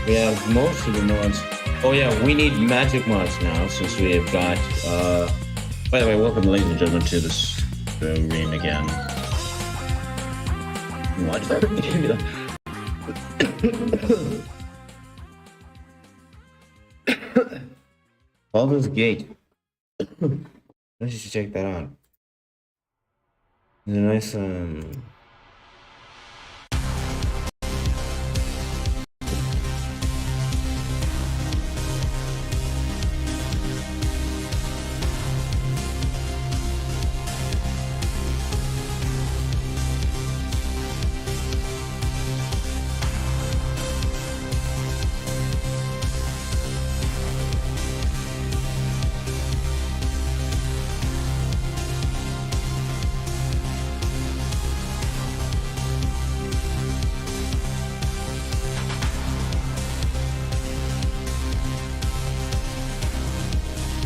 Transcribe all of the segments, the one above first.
We have most of the mods. Oh yeah, we need magic mods now since we have got. By the way, welcome, ladies and gentlemen, to this stream again. What? Baldur's Gate. Let's just check that out. It's a nice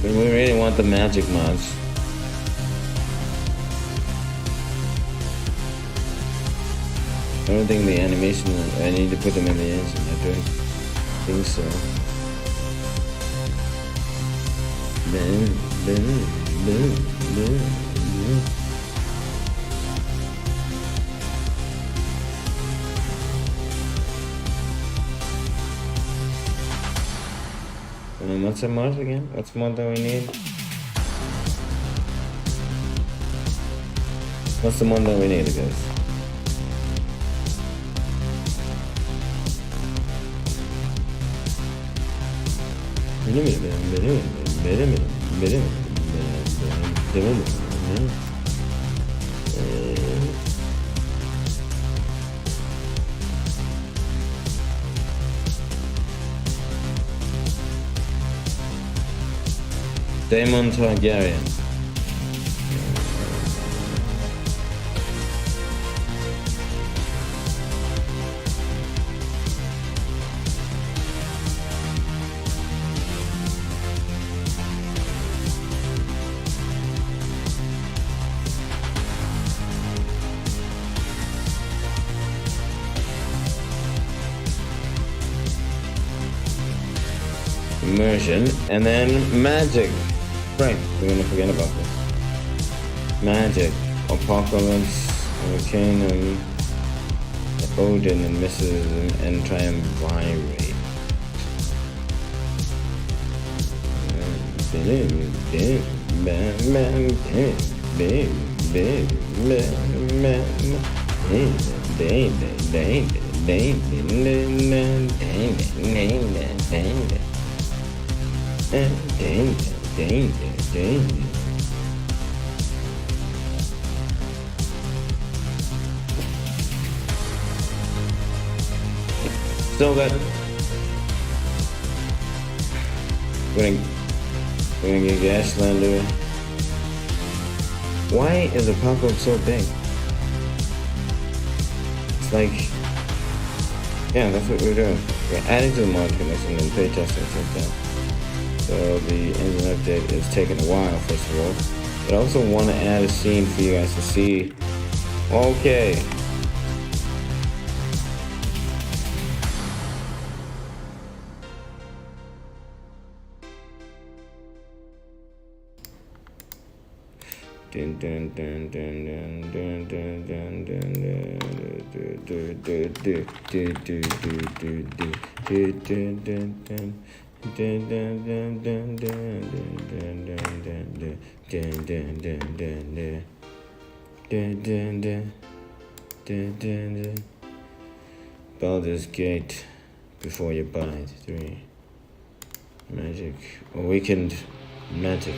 we really want the magic mods. I don't think the animation, I need to put them in the engine. I don't think so. What's the mod again? What's the mod that we need? What's the mod that we need, guys? Daemon Targaryen. Immersion, and then magic. Right, we're gonna forget about this. Magic, Apocalypse, Arcane, Odin, and Mrs. and Triumvirate. So that we're gonna get Gashlander. Why is Apocalypse so big? It's like, yeah, that's what we're doing. We're adding to the mod connection and playtesting like that. So the engine update is taking a while, first of all. But I also want to add a scene for you guys to see. Okay. Dun dun dun dun dun dun dun dun dun dun. Dun dun dun dun dun dun dun dun dun dun dun dun dun dun. Baldur's Gate before you buy it. 3 magic awakened magic.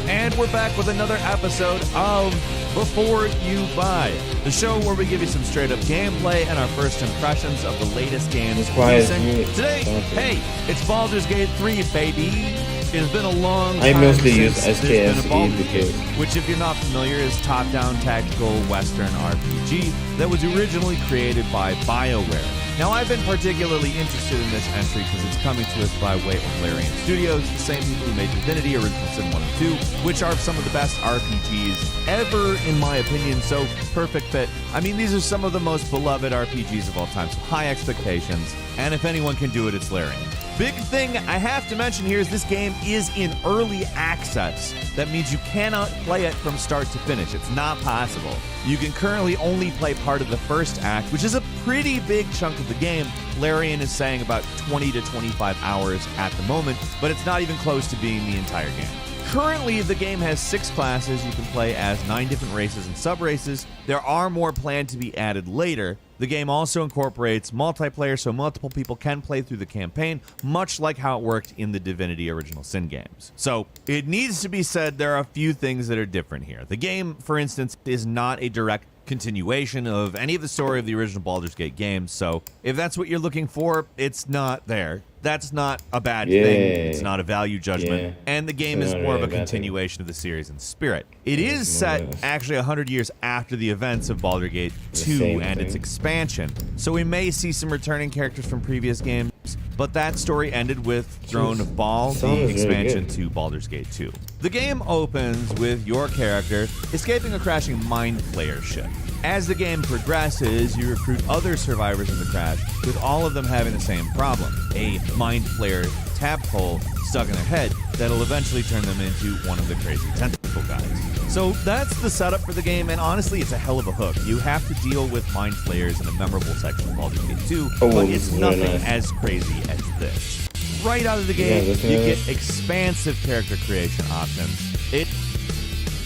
And we're back with another episode of Before You Buy, the show where we give you some straight up gameplay and our first impressions of the latest games releasing. Today, hey, it's Baldur's Gate 3, baby. It's been a long I time mostly use since there's been a SKSE Baldur's Gate, because which, if you're not familiar, is top-down tactical Western RPG that was originally created by BioWare. Now, I've been particularly interested in this entry because it's coming to us by way of Larian Studios, the same people who made Divinity, Original Sin 1 and 2, which are some of the best RPGs ever, in my opinion, so perfect fit. I mean, these are some of the most beloved RPGs of all time, so high expectations, and if anyone can do it, it's Larian. Big thing I have to mention here is this game is in early access. That means you cannot play it from start to finish. It's not possible. You can currently only play part of the first act, which is a pretty big chunk of the game. Larian is saying about 20 to 25 hours at the moment, but it's not even close to being the entire game. Currently, the game has 6 classes. You can play as 9 different races and sub-races. There are more planned to be added later. The game also incorporates multiplayer, so multiple people can play through the campaign, much like how it worked in the Divinity Original Sin games. So, it needs to be said there are a few things that are different here. The game, for instance, is not a direct continuation of any of the story of the original Baldur's Gate games, so if that's what you're looking for, it's not there. That's not a bad thing. It's not a value judgment. And the game is more of a continuation of the series in spirit. It is set actually 100 years after the events of Baldur's Gate 2 and its expansion. So we may see some returning characters from previous games, but that story ended with Throne of Baal, the expansion to Baldur's Gate 2. The game opens with your character escaping a crashing Mind Flayer ship. As the game progresses, you recruit other survivors of the crash, with all of them having the same problem, a Mind Flayer tadpole stuck in their head that'll eventually turn them into one of the crazy tentacle guys. So that's the setup for the game, and honestly, it's a hell of a hook. You have to deal with Mind Flayers in a memorable section of Baldur's Gate 2, but it's nothing as crazy as this. Right out of the gate, you get expansive character creation options.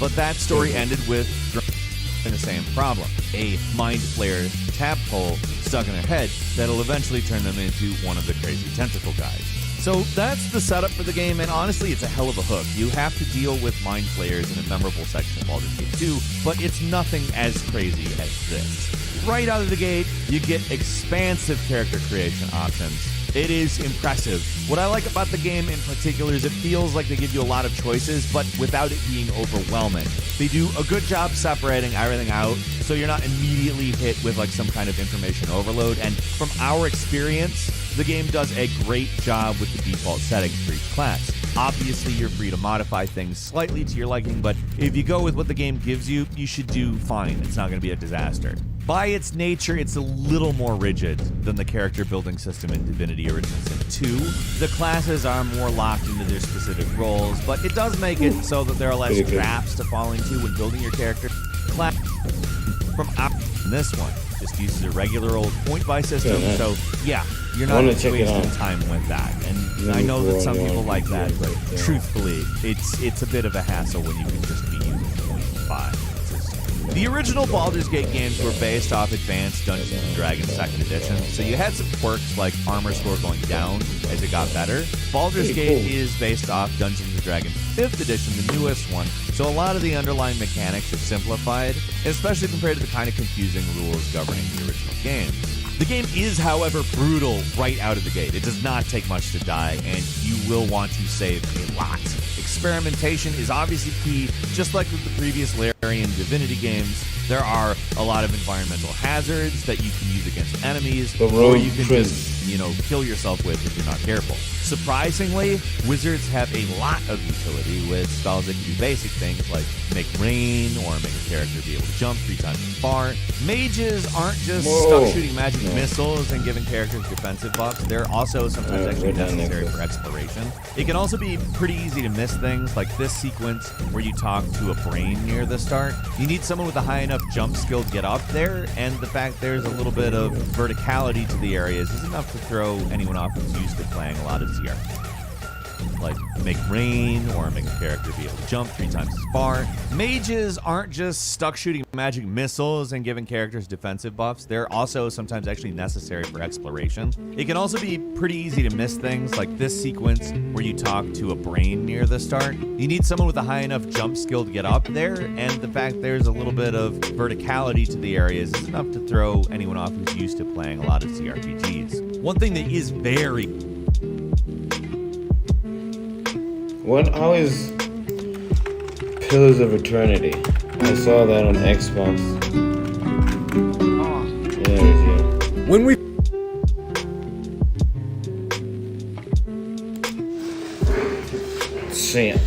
But that story ended with the same problem, a Mind Flayer tadpole stuck in their head that'll eventually turn them into one of the crazy tentacle guys. So that's the setup for the game, and honestly, it's a hell of a hook. You have to deal with Mind Flayers in a memorable section of Baldur's Gate 2, but it's nothing as crazy as this. Right out of the gate, you get expansive character creation options. It is impressive. What I like about the game in particular is it feels like they give you a lot of choices, but without it being overwhelming. They do a good job separating everything out, so you're not immediately hit with like some kind of information overload. And from our experience, the game does a great job with the default settings for each class. Obviously, you're free to modify things slightly to your liking, but if you go with what the game gives you, you should do fine. It's not going to be a disaster. By its nature, it's a little more rigid than the character building system in Divinity Original Sin 2. The classes are more locked into their specific roles, but it does make it so that there are less traps to fall into when building your character. Class from this one just uses a regular old point-buy system, so yeah, you're not wasting time with that. And I know that some people like that, but truthfully, it's a bit of a hassle when you can just be using point-buy. The original Baldur's Gate games were based off Advanced Dungeons & Dragons 2nd Edition, so you had some quirks like armor score going down as it got better. Baldur's Gate is based off Dungeons & Dragons 5th Edition, the newest one, so a lot of the underlying mechanics are simplified, especially compared to the kind of confusing rules governing the original games. The game is, however, brutal right out of the gate. It does not take much to die, and you will want to save a lot. Experimentation is obviously key, just like with the previous Larian Divinity games. There are a lot of environmental hazards that you can use against enemies, or you can just, kill yourself with if you're not careful. Surprisingly, wizards have a lot of utility with spells that can do basic things like make rain or make a character be able to jump 3 times as far. Mages aren't just stuck shooting magic missiles and giving characters defensive buffs. They're also sometimes actually necessary for exploration. It can also be pretty easy to miss things like this sequence where you talk to a brain near the start. You need someone with a high enough jump skill to get up there, and the fact there's a little bit of verticality to the areas is enough to throw anyone off who's used to playing a lot of CR. Like make rain or make a character be able to jump 3 times as far. Mages aren't just stuck shooting magic missiles and giving characters defensive buffs. They're also sometimes actually necessary for exploration. It can also be pretty easy to miss things like this sequence where you talk to a brain near the start. You need someone with a high enough jump skill to get up there, and the fact there's a little bit of verticality to the areas is enough to throw anyone off who's used to playing a lot of CRPGs. One thing that is very How is Pillars of Eternity? I saw that on Xbox. Yeah, yeah. When we Shit.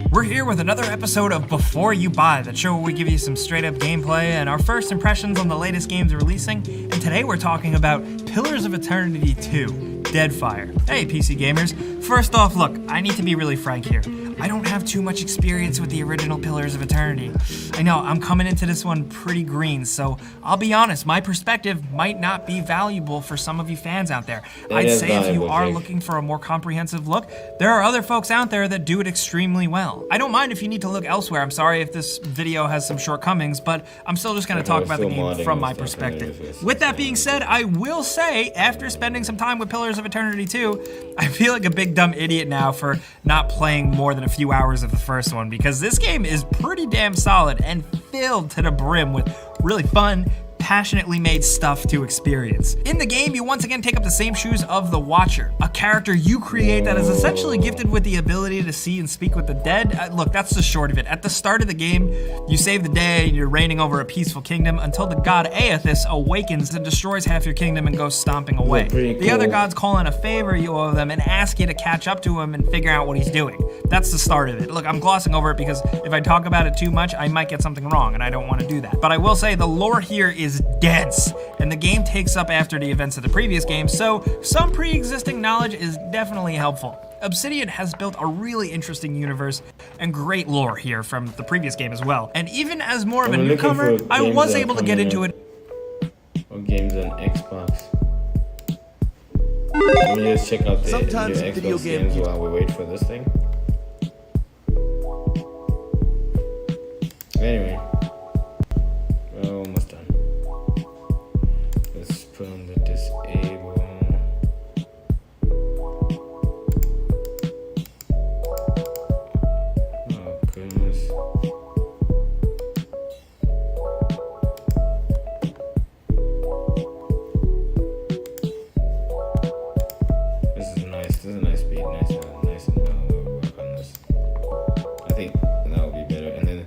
We're here with another episode of Before You Buy, that show where we give you some straight up gameplay and our first impressions on the latest games releasing. And today we're talking about Pillars of Eternity 2, Deadfire. Hey PC gamers, first off, look, I need to be really frank here. I don't have too much experience with the original Pillars of Eternity. I know, I'm coming into this one pretty green, so I'll be honest, my perspective might not be valuable for some of you fans out there. I'd say if you are looking for a more comprehensive look, there are other folks out there that do it extremely well. I don't mind if you need to look elsewhere. I'm sorry if this video has some shortcomings, but I'm still just going to talk about the game from my perspective. With that being said, I will say, after spending some time with Pillars of Eternity 2, I feel like a big dumb idiot now for not playing more than a few hours of the first one, because this game is pretty damn solid and filled to the brim with really fun, passionately made stuff to experience. In the game, you once again take up the same shoes of the Watcher, a character you create that is essentially gifted with the ability to see and speak with the dead. Look, that's the short of it. At the start of the game, you save the day and you're reigning over a peaceful kingdom until the god Aethys awakens and destroys half your kingdom and goes stomping away. The other gods call in a favor you owe them and ask you to catch up to him and figure out what he's doing. That's the start of it. Look, I'm glossing over it because if I talk about it too much, I might get something wrong, and I don't want to do that. But I will say the lore here is dense, and the game takes up after the events of the previous game, so some pre-existing knowledge is definitely helpful. Obsidian has built a really interesting universe and great lore here from the previous game as well. And even as more of a newcomer, I was able to get into it. Or games on Xbox. Let me just check out the Sometimes new video Xbox game games while we wait for this thing. Anyway, we're almost done. Let's put on the disable. Oh goodness. This is nice. This is a nice beat. Nice and we'll work on this. I think that'll be better. And then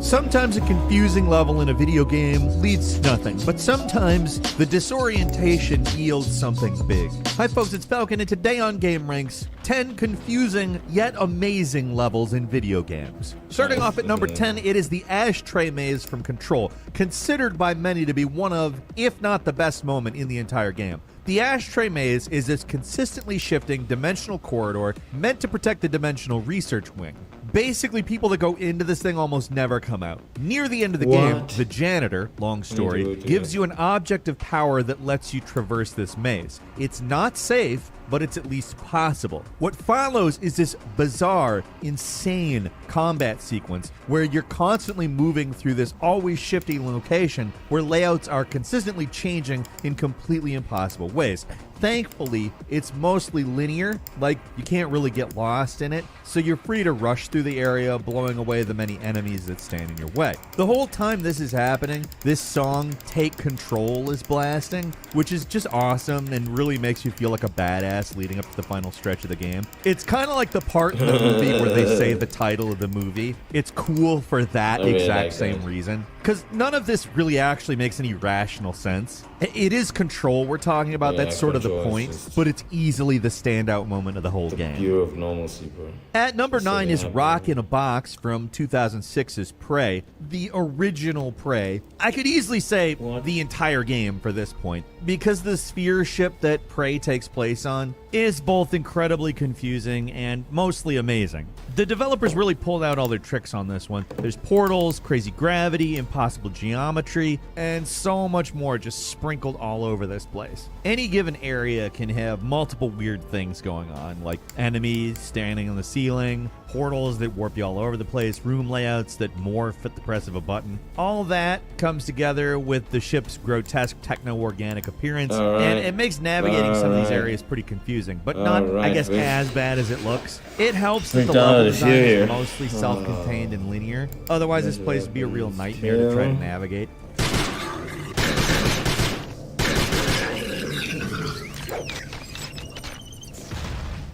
Sometimes a confusing level in a video game leads to nothing, but sometimes the disorientation yields something big. Hi folks, it's Falcon, and today on Game Ranks, 10 confusing yet amazing levels in video games. Starting off at number 10, it is the Ashtray Maze from Control, considered by many to be one of, if not the best moment in the entire game. The Ashtray Maze is this consistently shifting dimensional corridor meant to protect the Dimensional Research Wing. Basically, people that go into this thing almost never come out. Near the end of the game, the janitor, long story, gives you an object of power that lets you traverse this maze. It's not safe, but it's at least possible. What follows is this bizarre, insane combat sequence where you're constantly moving through this always shifting location where layouts are consistently changing in completely impossible ways. Thankfully, it's mostly linear, like you can't really get lost in it, so you're free to rush through the area, blowing away the many enemies that stand in your way. The whole time this is happening, this song, Take Control, is blasting, which is just awesome and really makes you feel like a badass leading up to the final stretch of the game. It's kind of like the part in the movie where they say the title of the movie. It's cool for that exact same reason, because none of this really actually makes any rational sense. It is Control we're talking about, that's sort of the point, but it's easily the standout moment of the whole game. View of normalcy, bro. At number 9 is Rock in a Box from 2006's Prey, the original Prey. I could easily say the entire game for this point, because the sphere ship that Prey takes place on is both incredibly confusing and mostly amazing. The developers really pulled out all their tricks on this one. There's portals, crazy gravity, impossible geometry, and so much more just sprinkled all over this place. Any given area can have multiple weird things going on, like enemies standing on the ceiling, portals that warp you all over the place, room layouts that morph at the press of a button. All that comes together with the ship's grotesque techno-organic appearance, and it makes navigating some of these areas pretty confusing. confusing, but not, I Alright, guess, wait. as bad as it looks. It helps that the McDonald's level design here. is mostly self-contained and linear. Otherwise, this place would be a real nightmare to try to navigate.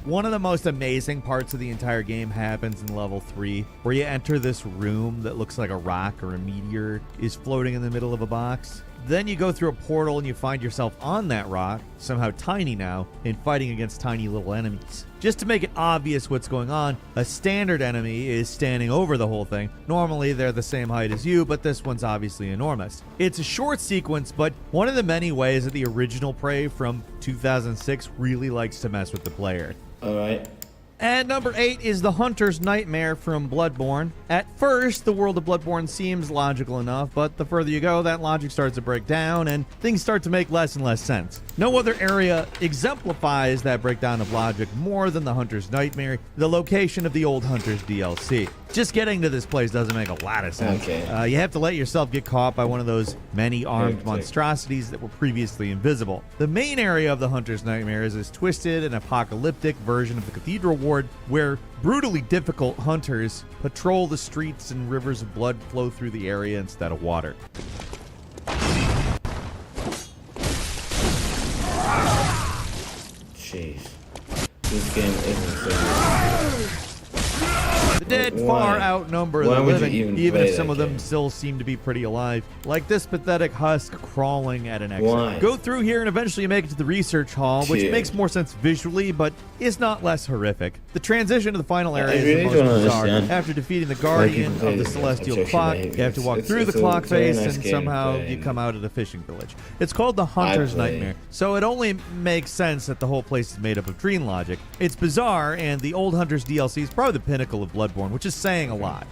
One of the most amazing parts of the entire game happens in level 3, where you enter this room that looks like a rock or a meteor is floating in the middle of a box. Then you go through a portal and you find yourself on that rock, somehow tiny now, and fighting against tiny little enemies. Just to make it obvious what's going on, a standard enemy is standing over the whole thing. Normally they're the same height as you, but this one's obviously enormous. It's a short sequence, but one of the many ways that the original Prey from 2006 really likes to mess with the player. Alright. And number 8 is the Hunter's Nightmare from Bloodborne. At first, the world of Bloodborne seems logical enough, but the further you go, that logic starts to break down and things start to make less and less sense. No other area exemplifies that breakdown of logic more than the Hunter's Nightmare, the location of the old Hunter's DLC. Just getting to this place doesn't make a lot of sense. Okay. You have to let yourself get caught by one of those many armed Okay. monstrosities that were previously invisible. The main area of the Hunter's Nightmare is this twisted and apocalyptic version of the Cathedral Ward where brutally difficult hunters patrol the streets and rivers of blood flow through the area instead of water. Jeez. This game isn't so The dead Why? far outnumber Why the would you living, even even play if some that of them game? still seem to be pretty alive. Like this pathetic husk crawling at an exit. Why? Go through here and eventually you make it to the research hall, which Shit. makes more sense visually, but is not less horrific. The transition to the final area is really the most don't bizarre. understand After defeating the why Guardian people play of the this game. Celestial It's Clock, actually- you have to walk it's- through it's the a clock very face, nice and game, somehow but- you come out of the fishing village. It's called the Hunter's play. Nightmare, so it only makes sense that the whole place is made up of dream logic. It's bizarre, and the old Hunter's DLC is probably the pinnacle of Bloodborne, which is saying a lot.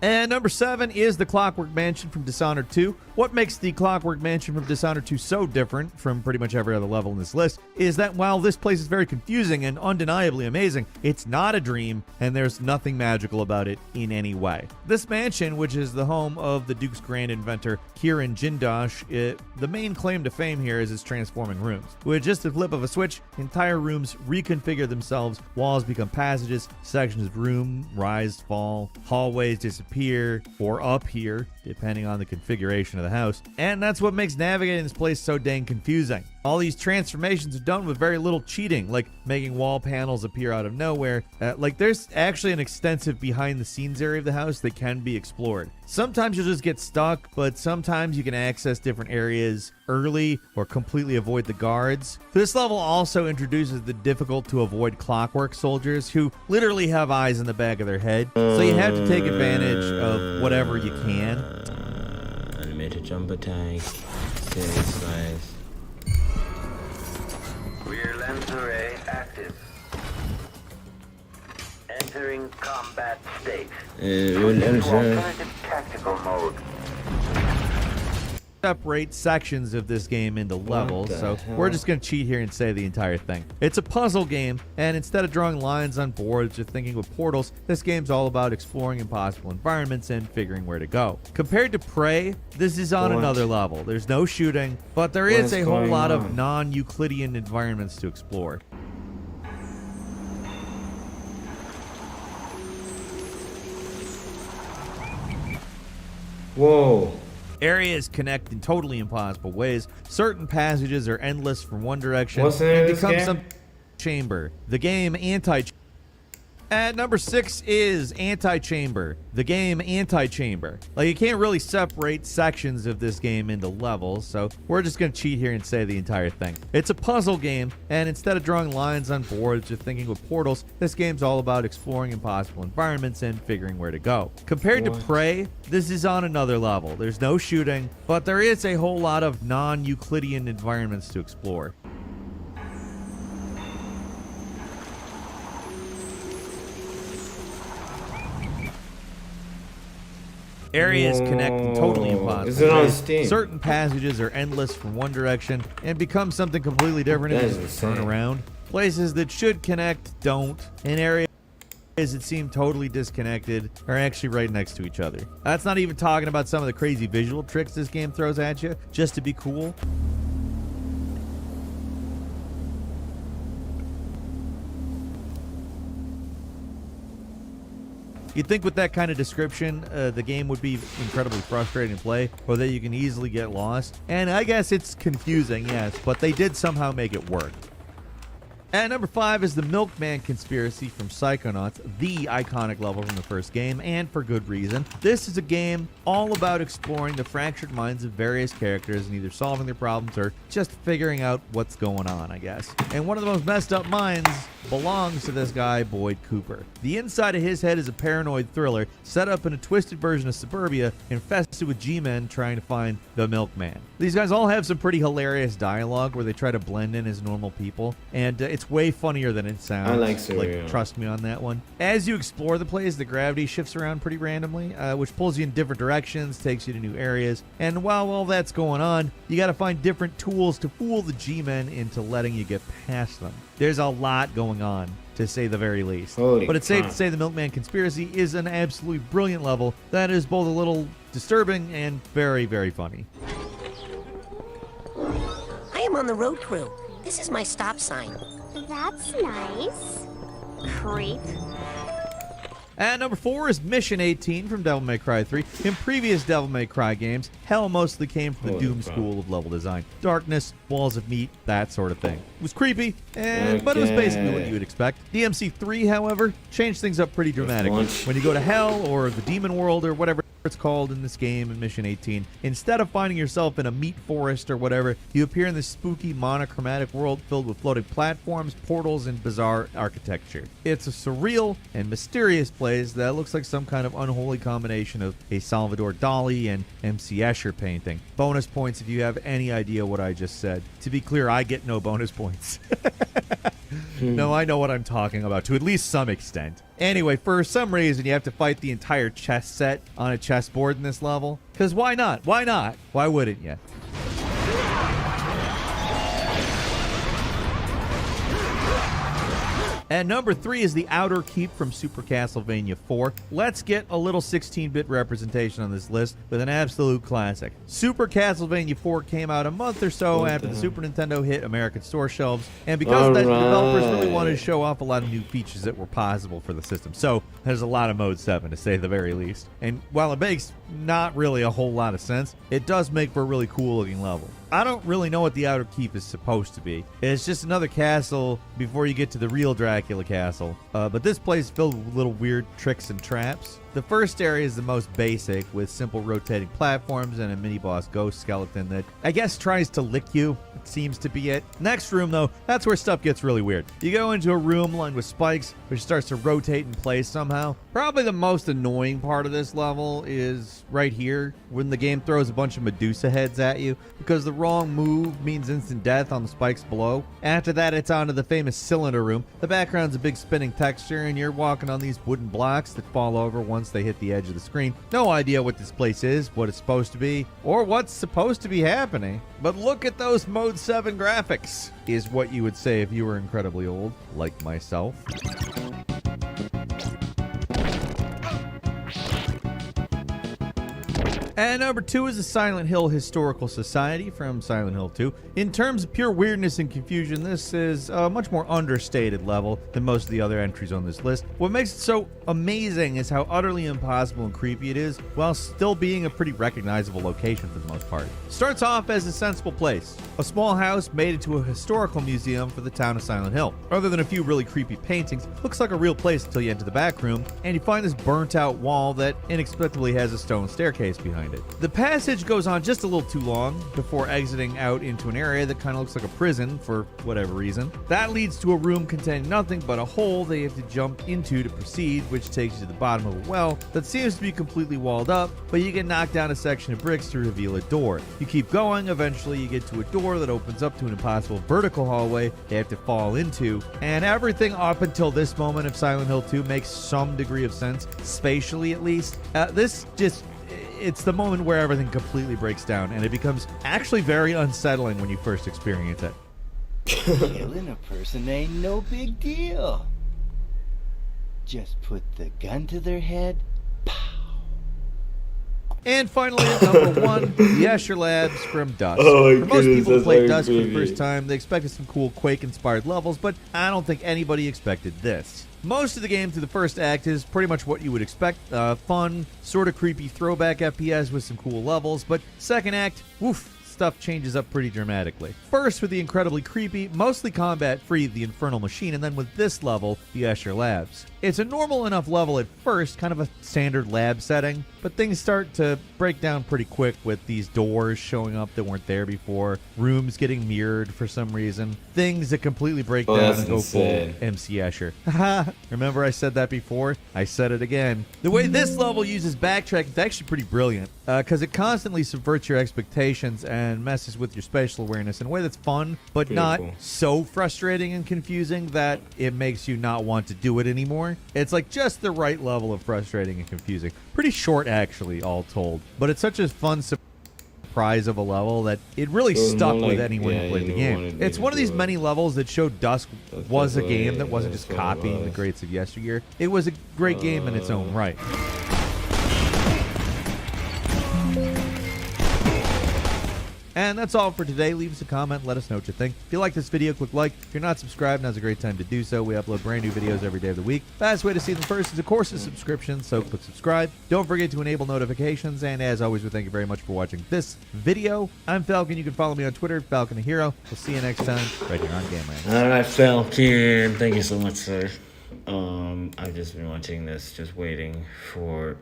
And number 7 is the Clockwork Mansion from Dishonored 2. What makes the Clockwork Mansion from Dishonored 2 so different from pretty much every other level in this list is that while this place is very confusing and undeniably amazing, it's not a dream and there's nothing magical about it in any way. This mansion, which is the home of the Duke's grand inventor Kirin Jindosh, the main claim to fame here is its transforming rooms. With just a flip of a switch, entire rooms reconfigure themselves, walls become passages, sections of room rise, fall, hallways disappear or appear, depending on the configuration of the house. And that's what makes navigating this place so dang confusing. All these transformations are done with very little cheating, like making wall panels appear out of nowhere. Like there's actually an extensive behind the scenes area of the house that can be explored. Sometimes you'll just get stuck, but sometimes you can access different areas early or completely avoid the guards. This level also introduces the difficult to avoid clockwork soldiers who literally have eyes in the back of their head. So you have to take advantage of whatever you can. Animated jump attack. Serious slice. Rear lens array active. Entering combat state. We'll Switch to enter. alternative tactical mode. Separate sections of this game into levels, the so hell? we're just going to cheat here and say the entire thing. It's a puzzle game, and instead of drawing lines on boards or thinking with portals, this game's all about exploring impossible environments and figuring where to go. Compared to Prey, this is on What? another level. There's no shooting, but there is What is a whole going lot of on? non-Euclidean environments to explore. Whoa. Areas connect in totally impossible ways. Certain passages are endless from one direction What's the name and of this become game? some chamber. The game At number 6 is Anti-Chamber. The game Anti-Chamber. Like, you can't really separate sections of this game into levels, so we're just going to cheat here and say the entire thing. It's a puzzle game, and instead of drawing lines on boards or thinking with portals, this game's all about exploring impossible environments and figuring where to go. Compared to What? Prey, this is on another level. There's no shooting, but there is a whole lot of non-Euclidean environments to explore. Areas connect in totally Whoa. impossible Is it on ways. Steam? Certain passages are endless from one direction and become something completely different That if is you just turn insane. around. Places that should connect don't, and areas that seem totally disconnected are actually right next to each other. That's not even talking about some of the crazy visual tricks this game throws at you just to be cool. You'd think with that kind of description, the game would be incredibly frustrating to play, or that you can easily get lost. And I guess it's confusing, yes, but they did somehow make it work. At number 5 is the Milkman Conspiracy from Psychonauts, the iconic level from the first game, and for good reason. This is a game all about exploring the fractured minds of various characters and either solving their problems or just figuring out what's going on, I guess. And one of the most messed up minds belongs to this guy, Boyd Cooper. The inside of his head is a paranoid thriller set up in a twisted version of suburbia infested with G-men trying to find the Milkman. These guys all have some pretty hilarious dialogue where they try to blend in as normal people, and it's way funnier than it sounds. I like Syria. Trust me on that one. As you explore the place, the gravity shifts around pretty randomly, which pulls you in different directions, takes you to new areas, and while all that's going on, you gotta find different tools to fool the G-men into letting you get past them. There's a lot going on, to say the very least. But it's safe to say the Milkman Conspiracy is an absolutely brilliant level that is both a little disturbing and very, very funny. I am on the road crew. This is my stop sign. That's nice. Creep. At number 4 is Mission 18 from Devil May Cry 3. In previous Devil May Cry games, hell mostly came from the Doom school of level design. Darkness, walls of meat, that sort of thing. It was creepy, but it was basically what you would expect. DMC3, however, changed things up pretty dramatically. When you go to hell or the demon world or whatever it's called in this game in Mission 18, instead of finding yourself in a meat forest or whatever, you appear in this spooky monochromatic world filled with floating platforms, portals, and bizarre architecture. It's a surreal and mysterious place that looks like some kind of unholy combination of a Salvador Dali and MC Escher painting. Bonus points if you have any idea what I just said. To be clear, I get no bonus points. No, I know what I'm talking about, to at least some extent. Anyway, for some reason, you have to fight the entire chess set on a chessboard in this level. Because why not? Why not? Why wouldn't you? And number 3 is the Outer Keep from Super Castlevania 4. Let's get a little 16-bit representation on this list with an absolute classic. Super Castlevania 4 came out a month or so after the Super Nintendo hit American store shelves, and because of that, developers really wanted to show off a lot of new features that were possible for the system. So there's a lot of Mode 7, to say the very least. And while it makes not really a whole lot of sense, it does make for a really cool looking level. I don't really know what the Outer Keep is supposed to be. It's just another castle before you get to the real Dracula castle. But this place is filled with little weird tricks and traps. The first area is the most basic, with simple rotating platforms and a mini-boss ghost skeleton that I guess tries to lick you. It seems to be it. Next room, though, that's where stuff gets really weird. You go into a room lined with spikes, which starts to rotate in place somehow. Probably the most annoying part of this level is right here, when the game throws a bunch of Medusa heads at you, because the wrong move means instant death on the spikes below. After that, it's on to the famous cylinder room. The background's a big spinning texture, and you're walking on these wooden blocks that fall over once they hit the edge of the screen. No idea what this place is, what it's supposed to be, or what's supposed to be happening. But look at those Mode 7 graphics, is what you would say if you were incredibly old, like myself. And number 2 is the Silent Hill Historical Society from Silent Hill 2. In terms of pure weirdness and confusion, this is a much more understated level than most of the other entries on this list. What makes it so amazing is how utterly impossible and creepy it is, while still being a pretty recognizable location for the most part. Starts off as a sensible place, a small house made into a historical museum for the town of Silent Hill. Other than a few really creepy paintings, looks like a real place until you enter the back room, and you find this burnt out wall that inexplicably has a stone staircase behind it. The passage goes on just a little too long before exiting out into an area that kind of looks like a prison for whatever reason. That leads to a room containing nothing but a hole that you have to jump into to proceed, which takes you to the bottom of a well that seems to be completely walled up, but you get knocked down a section of bricks to reveal a door. You keep going, eventually you get to a door that opens up to an impossible vertical hallway you have to fall into, and everything up until this moment of Silent Hill 2 makes some degree of sense, spatially at least. It's the moment where everything completely breaks down, and it becomes actually very unsettling when you first experience it. Killing a person ain't no big deal. Just put the gun to their head, pow. And finally, at number 1, the Escher Labs from Dusk. Oh my for most goodness, people who that's played very Dusk for the creepy. first time, they expected some cool Quake-inspired levels, but I don't think anybody expected this. Most of the game through the first act is pretty much what you would expect. Fun, sort of creepy throwback FPS with some cool levels, but second act, woof, stuff changes up pretty dramatically. First with the incredibly creepy, mostly combat-free The Infernal Machine, and then with this level, the Escher Labs. It's a normal enough level at first, kind of a standard lab setting, but things start to break down pretty quick with these doors showing up that weren't there before, rooms getting mirrored for some reason, things that completely break down that's and go insane. full MC Escher. Haha, remember I said that before? I said it again. The way this level uses backtracking is actually pretty brilliant, because it constantly subverts your expectations and messes with your spatial awareness in a way that's fun, but Pretty not cool. so frustrating and confusing that it makes you not want to do it anymore. It's like just the right level of frustrating and confusing. Pretty short, actually, all told. But it's such a fun surprise of a level that it really So it's stuck more with like- anyone yeah, who played you the know, game. wanted It's me one of to these do it. many levels that showed Dusk That's was a what game it- that wasn't just that's what it copying the was. greats of yesteryear. It was a great game in its own right. And that's all for today. Leave us a comment. Let us know what you think. If you like this video, click like. If you're not subscribed, now's a great time to do so. We upload brand new videos every day of the week. Fastest way to see them first is, of course, a subscription, so click subscribe. Don't forget to enable notifications. And as always, we thank you very much for watching this video. I'm Falcon. You can follow me on Twitter, Falcon a Hero. We'll see you next time right here on Game Rant. Alright, Falcon. Thank you so much, sir. I've just been watching this, just waiting for.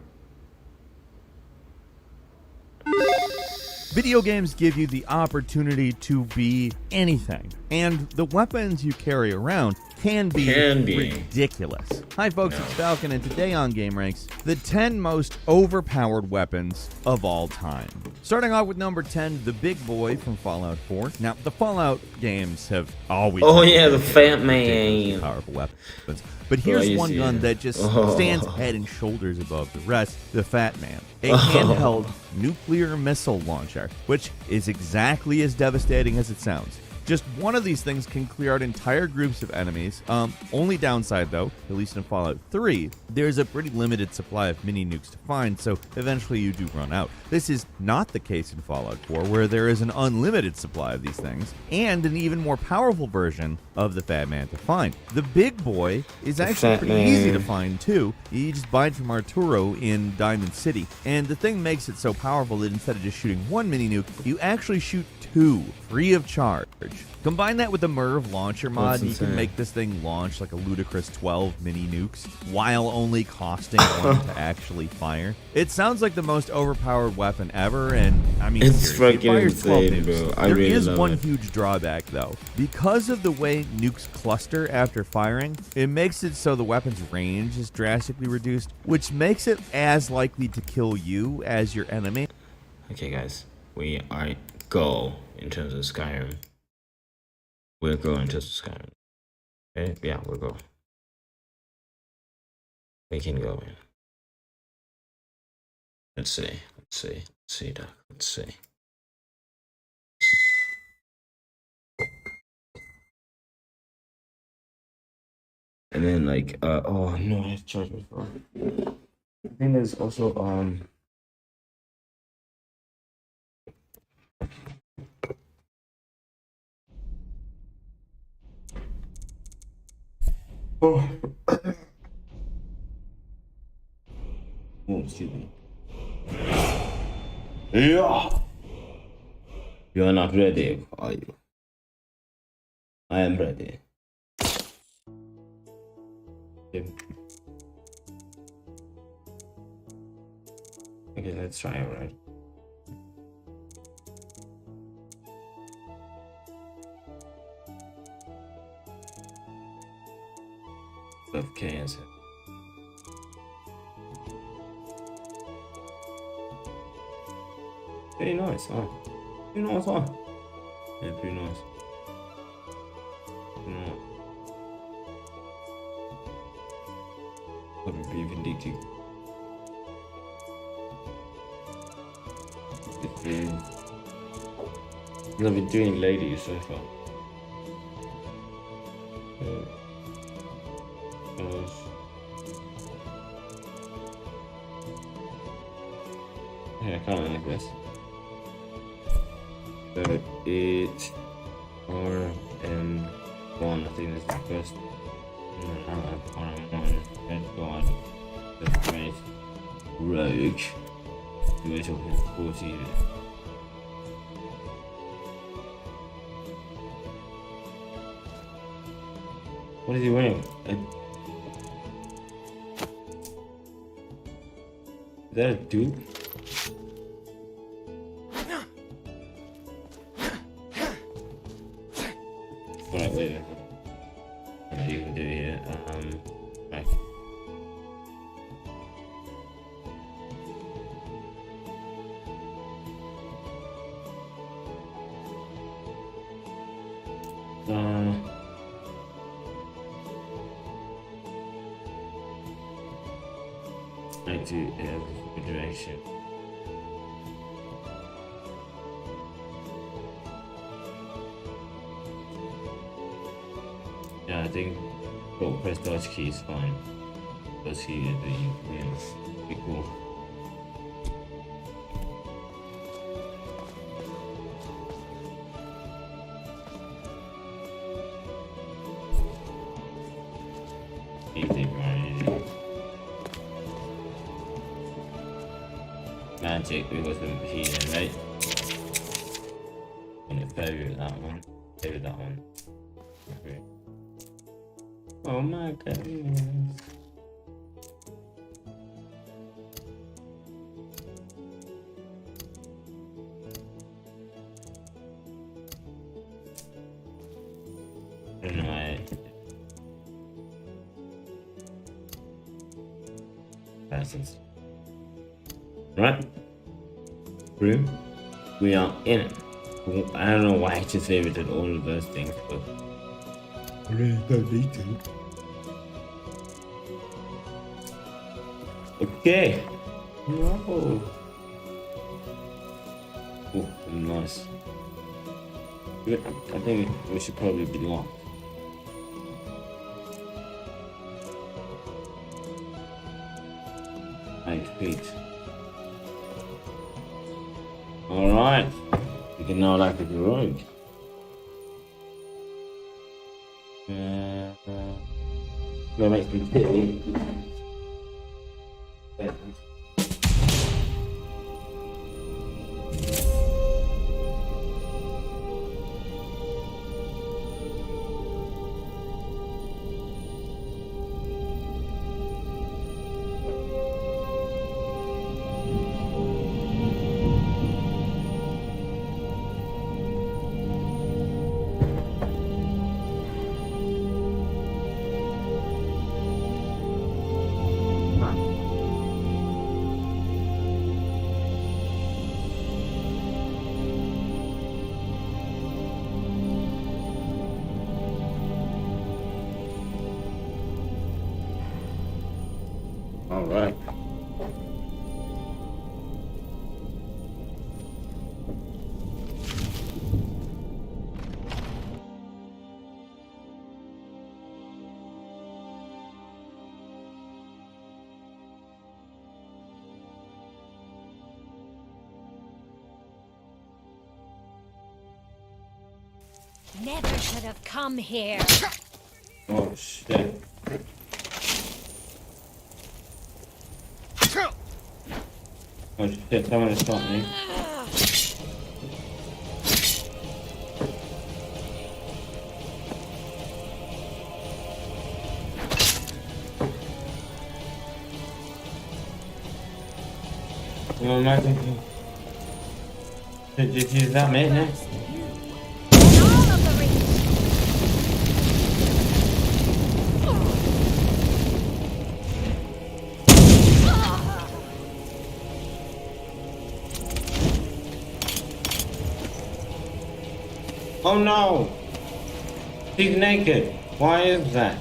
Video games give you the opportunity to be anything, and the weapons you carry around can be ridiculous. Hi folks, it's Falcon, and today on Game Ranks, the 10 most overpowered weapons of all time. Starting off with number 10, the Big Boy from Fallout 4. Now, the Fallout games have always Oh, had yeah, the Fat ridiculously Man. powerful weapons. But here's you one see gun it. that just Oh. stands head and shoulders above the rest, the Fat Man. A handheld nuclear missile launcher, which is exactly as devastating as it sounds. Just one of these things can clear out entire groups of enemies. Only downside, though, at least in Fallout 3, there's a pretty limited supply of mini nukes to find, so eventually you do run out. This is not the case in Fallout 4, where there is an unlimited supply of these things, and an even more powerful version of the Fat Man to find. The Big Boy is actually Fat pretty easy to Man. find, too. You just buy it from Arturo in Diamond City, and the thing makes it so powerful that instead of just shooting one mini nuke, you actually shoot two, free of charge. Combine that with the Merv launcher mod, That's and you can insane. make this thing launch like a ludicrous 12 mini nukes, while only costing one to actually fire. It sounds like the most overpowered weapon ever, and I mean, It's seriously, it fucking fires 12 insane, nukes. bro. I There really is love one it. huge drawback, though. Because of the way nukes cluster after firing, it makes it so the weapon's range is drastically reduced, which makes it as likely to kill you as your enemy. Okay, guys, we are go in terms of Skyrim. We're going to Skyrim. Okay, yeah, we'll go. We can go in. Let's see, Doc. Let's see. And then like, oh no, I have to charge my phone. I think there's also oh, excuse me. Yeah. You are not ready, are you? I am ready. Okay, let's try it, right? Okay, yes. Very nice, huh? Pretty nice, huh? Yeah, pretty nice. No. That would be vindictive. I've been doing ladies so far. Yeah. can't like this. So it's RM1. I think that's the first. RM1. Red God. The Great Rogue. We're talking 40. What is he wearing? Is that a dupe? Alright, wait. What you can do here? Right. Right to refrigeration. Yeah, I think press dodge key is fine. Dodge key is pretty cool. Easy, right? Easy. Magic, we got some healing, right? I'm gonna favorite that one. Favorite that one. Okay. Oh my goodness. Right. Passes. Right. Room. We are in it. I don't know why I just favorited all of those things, but I really don't need to. Okay. No. Oh, nice. Good. I think we should probably be locked. Feet. Alright. You can now like the rogue. That makes me silly. All right. Never should have come here. Oh shit. Oh shit, someone has shot me. Well, imagine just use that mate next. Oh no! He's naked. Why is that?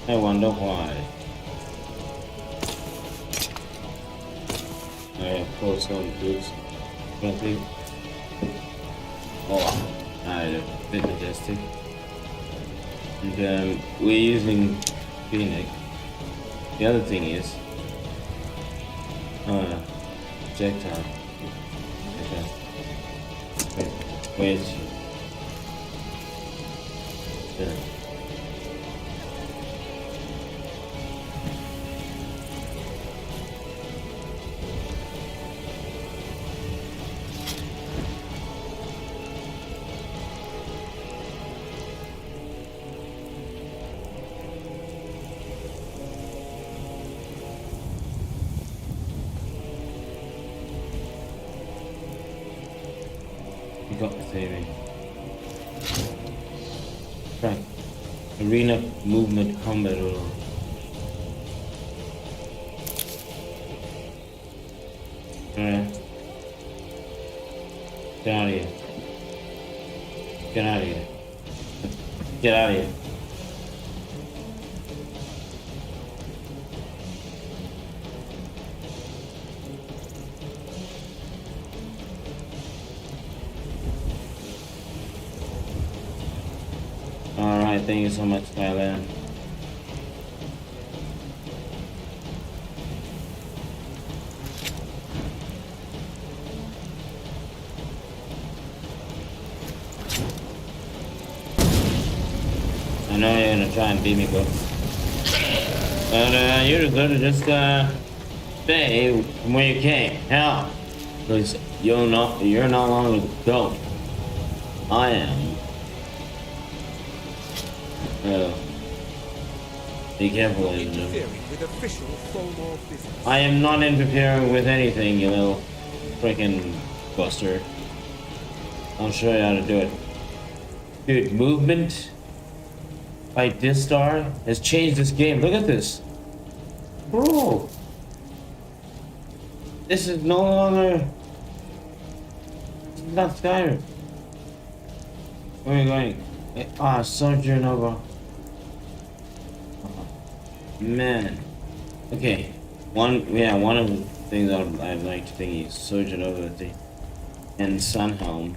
I wonder why. I put some boots. Something. Oh, a bit majestic. And we're using Phoenix. The other thing is, projectile. Okay. Wait, where is she? There. You got the theory. Right. Arena movement combat rule. Alright. Get out of here. Get out of here. Get out of here. Alright, thank you so much, Thailand. I know you're gonna try and beat me, but you're gonna just stay from where you came. Hell, because you're no longer the goat. I am. Be careful, ladies and gentlemen. I am not interfering with anything, you little freaking buster. I'll show you how to do it. Dude, movement by this star has changed this game. Look at this. Bro. This is no longer... This is not Skyrim. Where are you going? Ah, Sojourn over. Man. Okay. One of the things I'd like to think is Sojourn over the and Sunhelm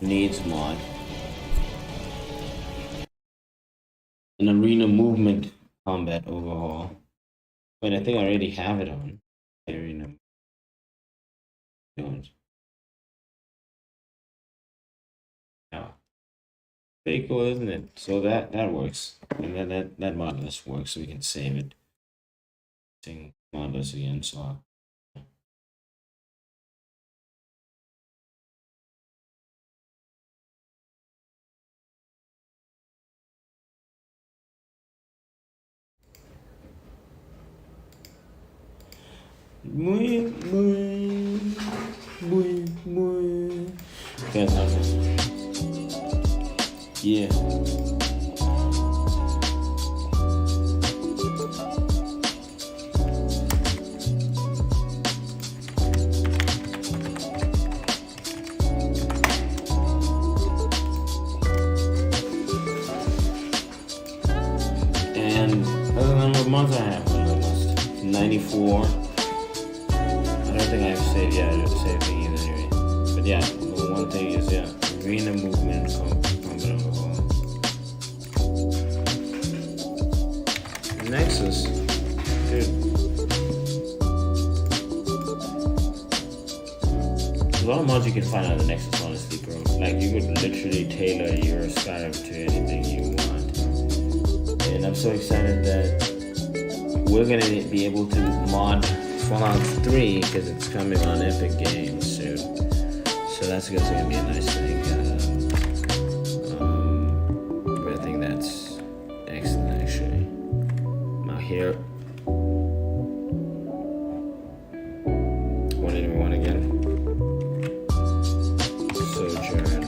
needs mod. An arena movement combat overhaul. But I think I already have it on. Arena. Don't. Yeah. Pretty cool, isn't it? So that works. And that mod list works, so we can save it. Sing mod list again, so muy. Okay, that's awesome. Yeah. And other than what months I have on the list, 94. I don't think I have saved yet. I don't save thing either anyway. But yeah, the one thing is arena movement combat overhaul. Nexus, dude. There's a lot of mods you can find on the Nexus, honestly, bro. Like you could literally tailor your Skyrim to anything you want. And I'm so excited that we're gonna be able to mod Fallout 3 because it's coming on Epic Games soon. So that's gonna be a nice thing. I think that's excellent, actually. Now here, what did we want again? Sojourn.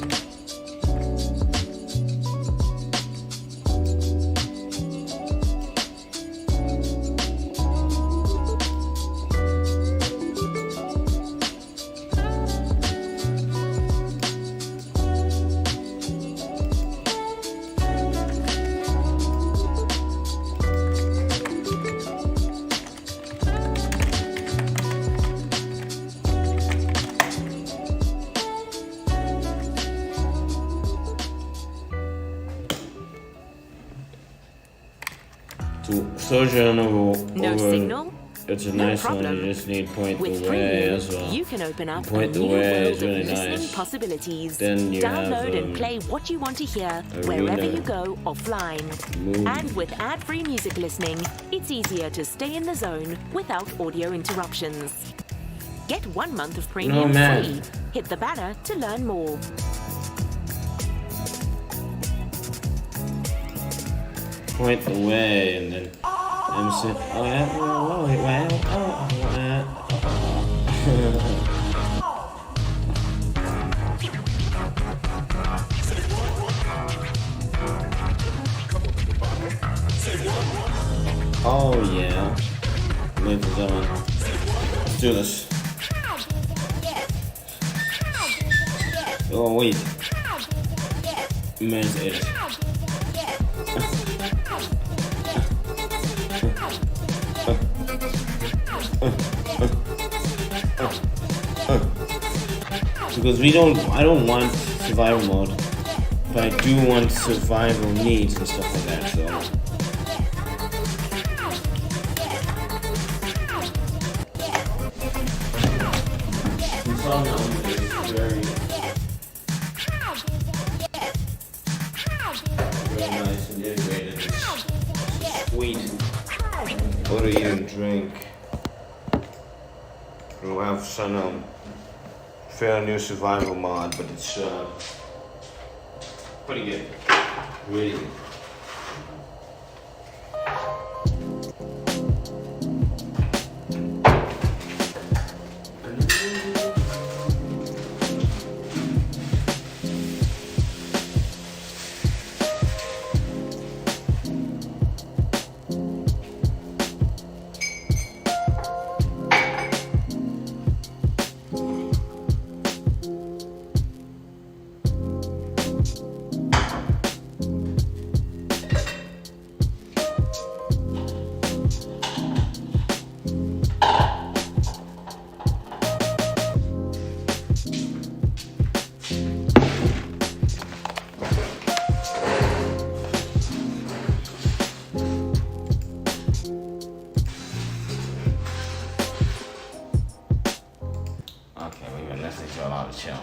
To Sojourn over No signal? It's a No nice one. problem. You just need point With the way Freeview, as well. you can open up Point a the new way world is really of listening nice. possibilities. Then you Download have, and play what you want to hear Arena. wherever you go offline. Move. And with ad-free music listening, it's easier to stay in the zone without audio interruptions. Get 1 month of premium man. free. Hit the banner to learn more. Point the way and then I'm saying, oh yeah, oh, well, oh yeah. Ladies and gentlemen, let's do this. Oh wait. Man's edit. Because I don't want survival mode, but I do want survival needs and stuff like that, so. Very nice and integrated. It's sweet. What do you drink? We have some fair new survival mod, but it's pretty good. Really good. Okay, we've been listening to a lot of chill.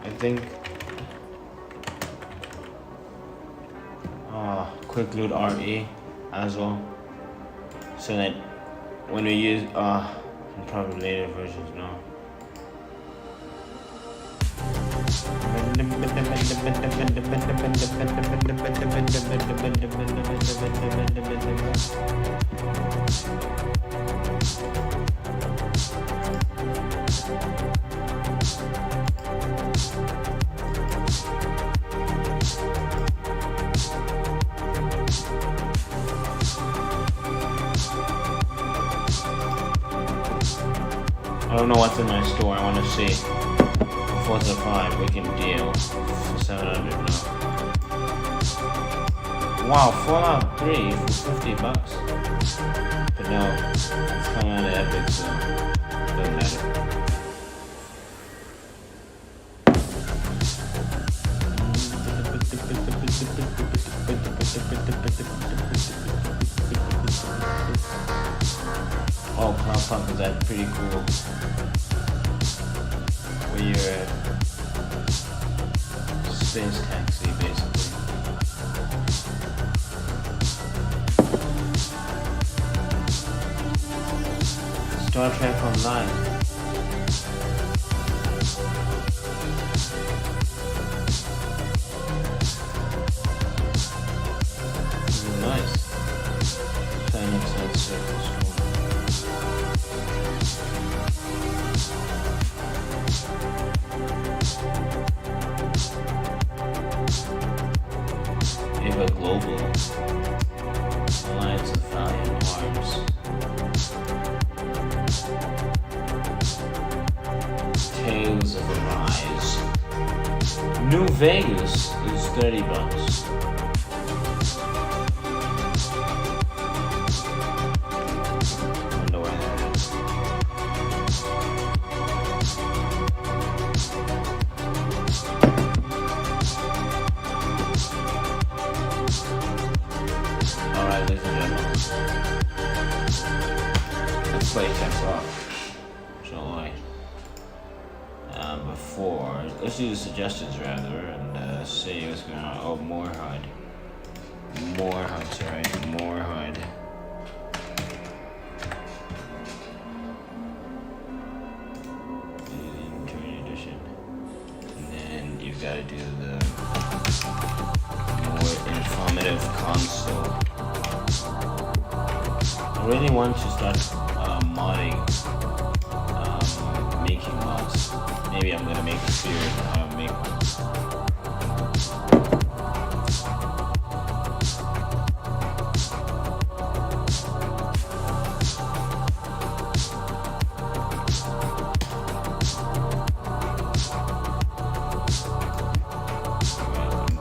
I think quick loot RE as well, so that when we use probably later versions now. I don't know what's in my store. I want to see. For 4-5 we can deal for 700 now. Wow, Fallout 3 for $50. But no, it's coming out of Epic, so it doesn't matter. Oh, Cloudpunk is that pretty cool. Where you're a space taxi, basically. Star Trek Online. Nice. Planet Sun Surface Storm. Ava Global. Alliance of Valiant Arms. New Vegas is $30. Wonder why that is. Alright, ladies and gentlemen. Let's play test off. Shall I? Before, let's do the suggestions rather, and see what's going on. Oh, more HUD. More HUD, sorry. More HUD. Inventory edition. And then you've got to do the more informative console. I really want to start modding, making mods. Maybe I'm gonna make a series on how to make one.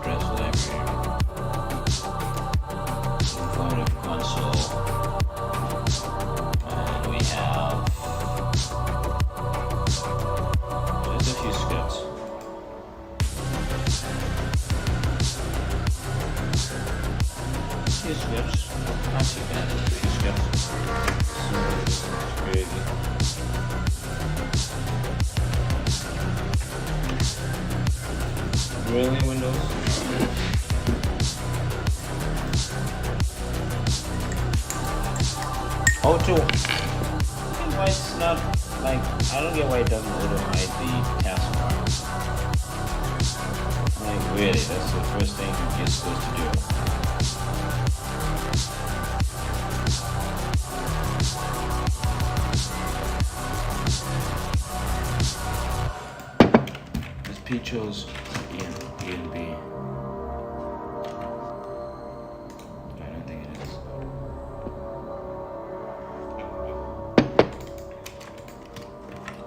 Dress library. Informative console. And we have just a few scripts. Few scripts. Not too bad. Just a few scripts. So this is crazy. Really, Windows? Oh, too. I think why it's not like, I don't get why it doesn't auto-hide the taskbar. Like, really, that's the first thing you're supposed to do. This P chose E and B. I don't think it is.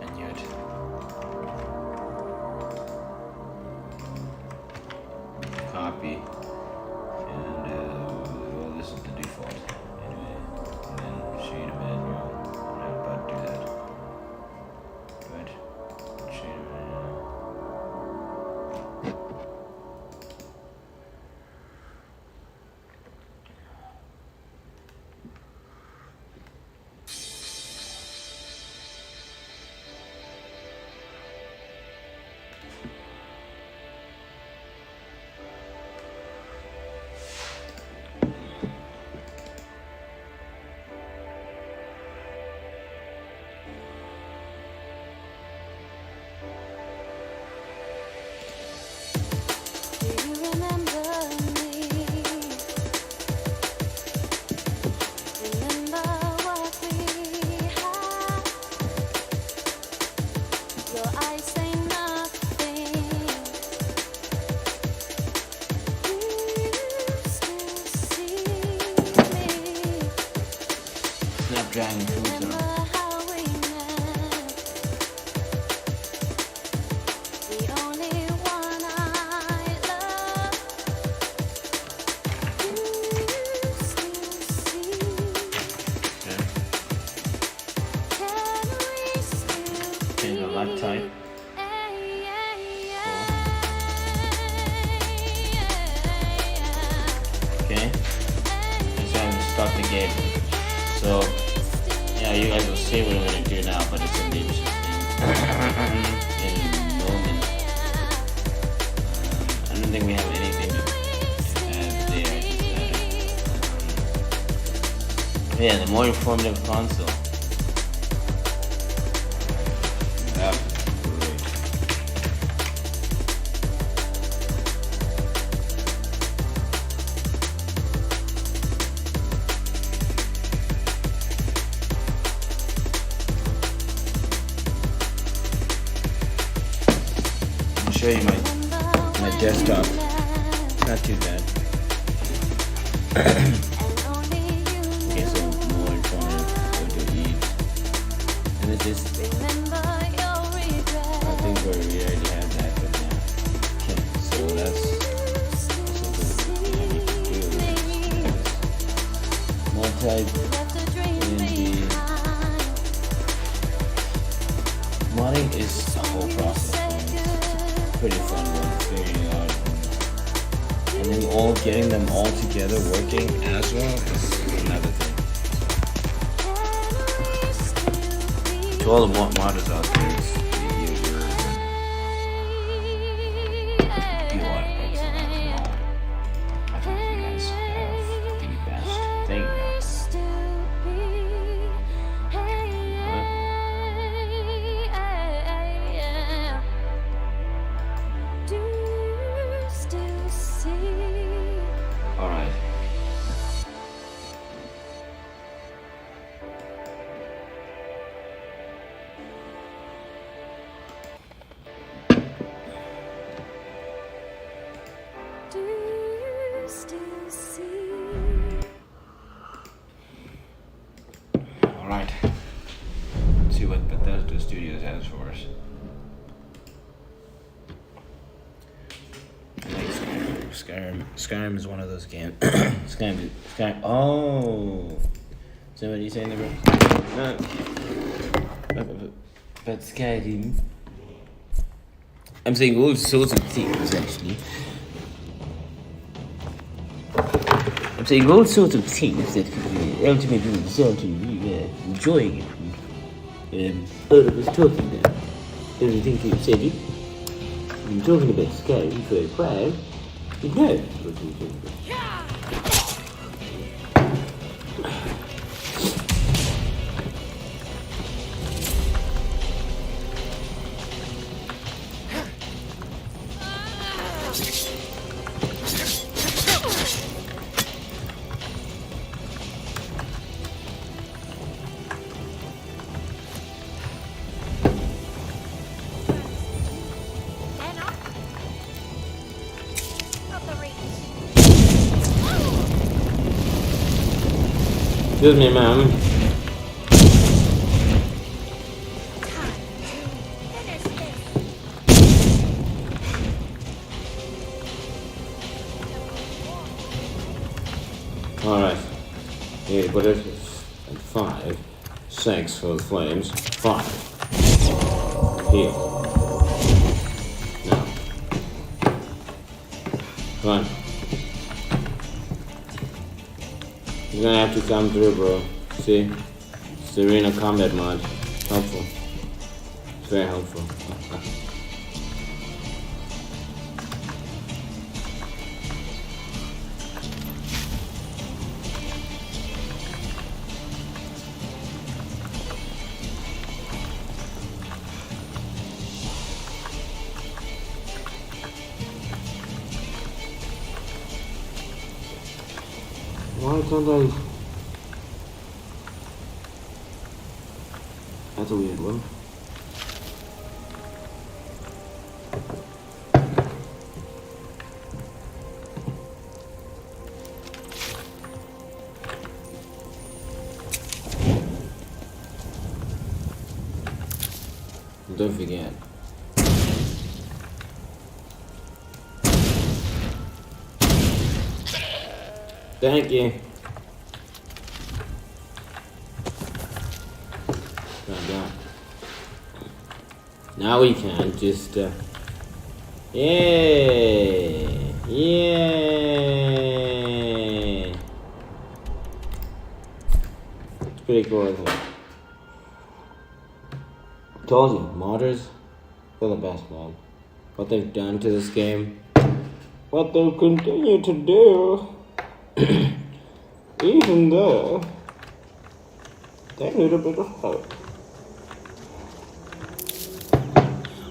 And yet, copy, and well, this is the default anyway. And then shade of it. I'm not about to do that. But shade of it. Snapdragon Cruiser. Change the light type. Okay. And so I'm gonna start the game. So, yeah, you guys will see what I'm gonna do now, but it's a name system in moment. I don't think we have anything to add there. Yeah, the more informative console. That was great. I'll show you my desktop. Not too bad. Okay, so more informative, go to eat. And it's just, I think we already had that, but yeah. that's mod type in the modding is a whole process. It's pretty fun one, figuring out and then getting them all together working as well is another thing. To all the modders out there, Alright. Let's see what Bethesda Studios has for us. I like Skyrim. Skyrim is one of those games. Skyrim. Oh! Somebody saying the wrong. But Skyrim. I'm saying all sorts of things, actually. I'm saying all sorts of things that could ultimately result in you enjoying it. All I was talking about. Everything you said it. I'm talking about Skyrim for a while. You know what I'm talking about. Excuse me, ma'am. Alright. Yeah, but it's at 5. 6 for the flames. 5. Heal. Now. Come on. You're gonna have to come through, bro. See? It's the arena combat mod. Helpful. It's very helpful. Why can't I? That's a weird one. Don't forget. Thank you. Now we can just yay! It's pretty cool, isn't it? Told you, modders, they're the best, man. What they've done to this game, what they'll continue to do. Even though they need a bit of help.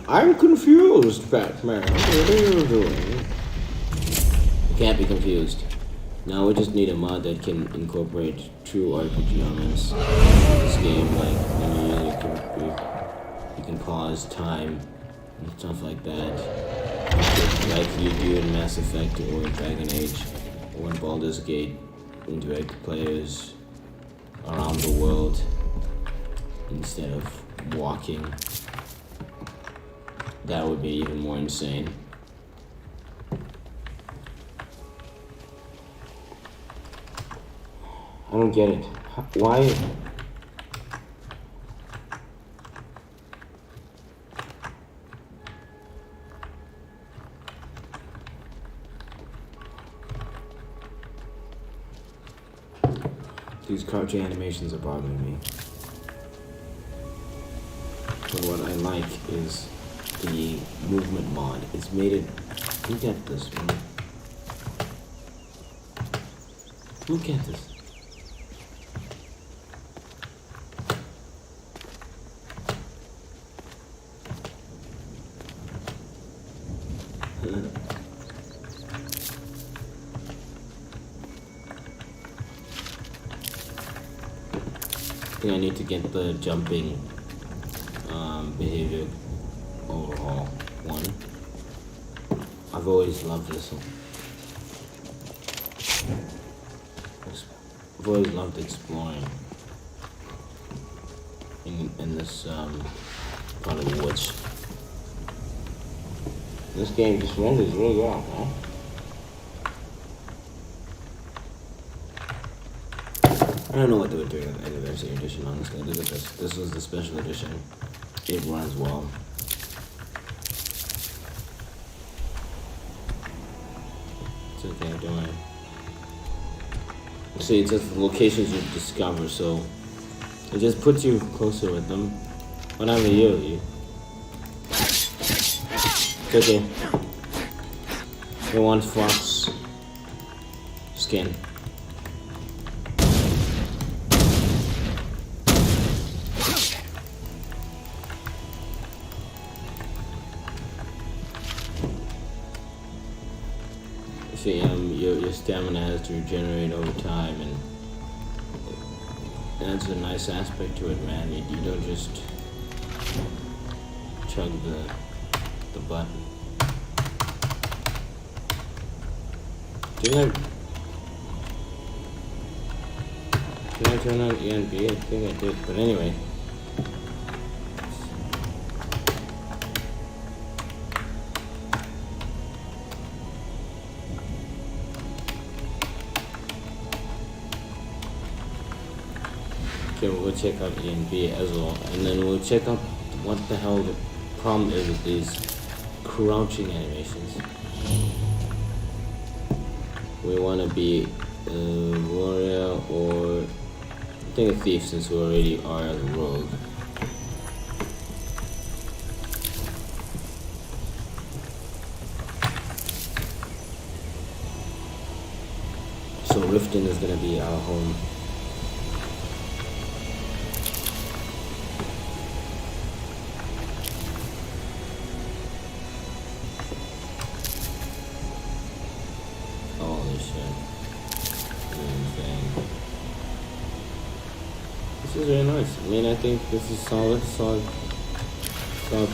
I'm confused, Batman. What are you doing? You can't be confused. Now we just need a mod that can incorporate true RPG elements in this game, like you can pause time and stuff like that, like you do in Mass Effect or Dragon Age or in Baldur's Gate. Interact players around the world instead of walking. That would be even more insane. don't get it. Why? These cartoon animations are bothering me. But what I like is the movement mod. It's made it. Look at this, man. Look at this. I think I need to get the jumping behavior overhaul one. I've always loved this one. I've always loved exploring in this part of the woods. This game just renders really well, huh? I don't know what they were doing with the Anniversary Edition, honestly. Look at this. This was the special edition. It runs well. It's okay, don't worry. See, it says the locations you discover, so it just puts you closer with them. Whatever you. It's okay. You want fox skin. See, your stamina has to regenerate over time, and that's a nice aspect to it, man. You don't just chug the button. Did I turn on ENB? I think I did, but anyway. Okay, we'll check out ENB as well, and then we'll check out what the hell the problem is with these crouching animations. We want to be a warrior or I think a thief, since we already are as a rogue. So Riften is gonna be our home. This is very nice. I mean, I think this is solid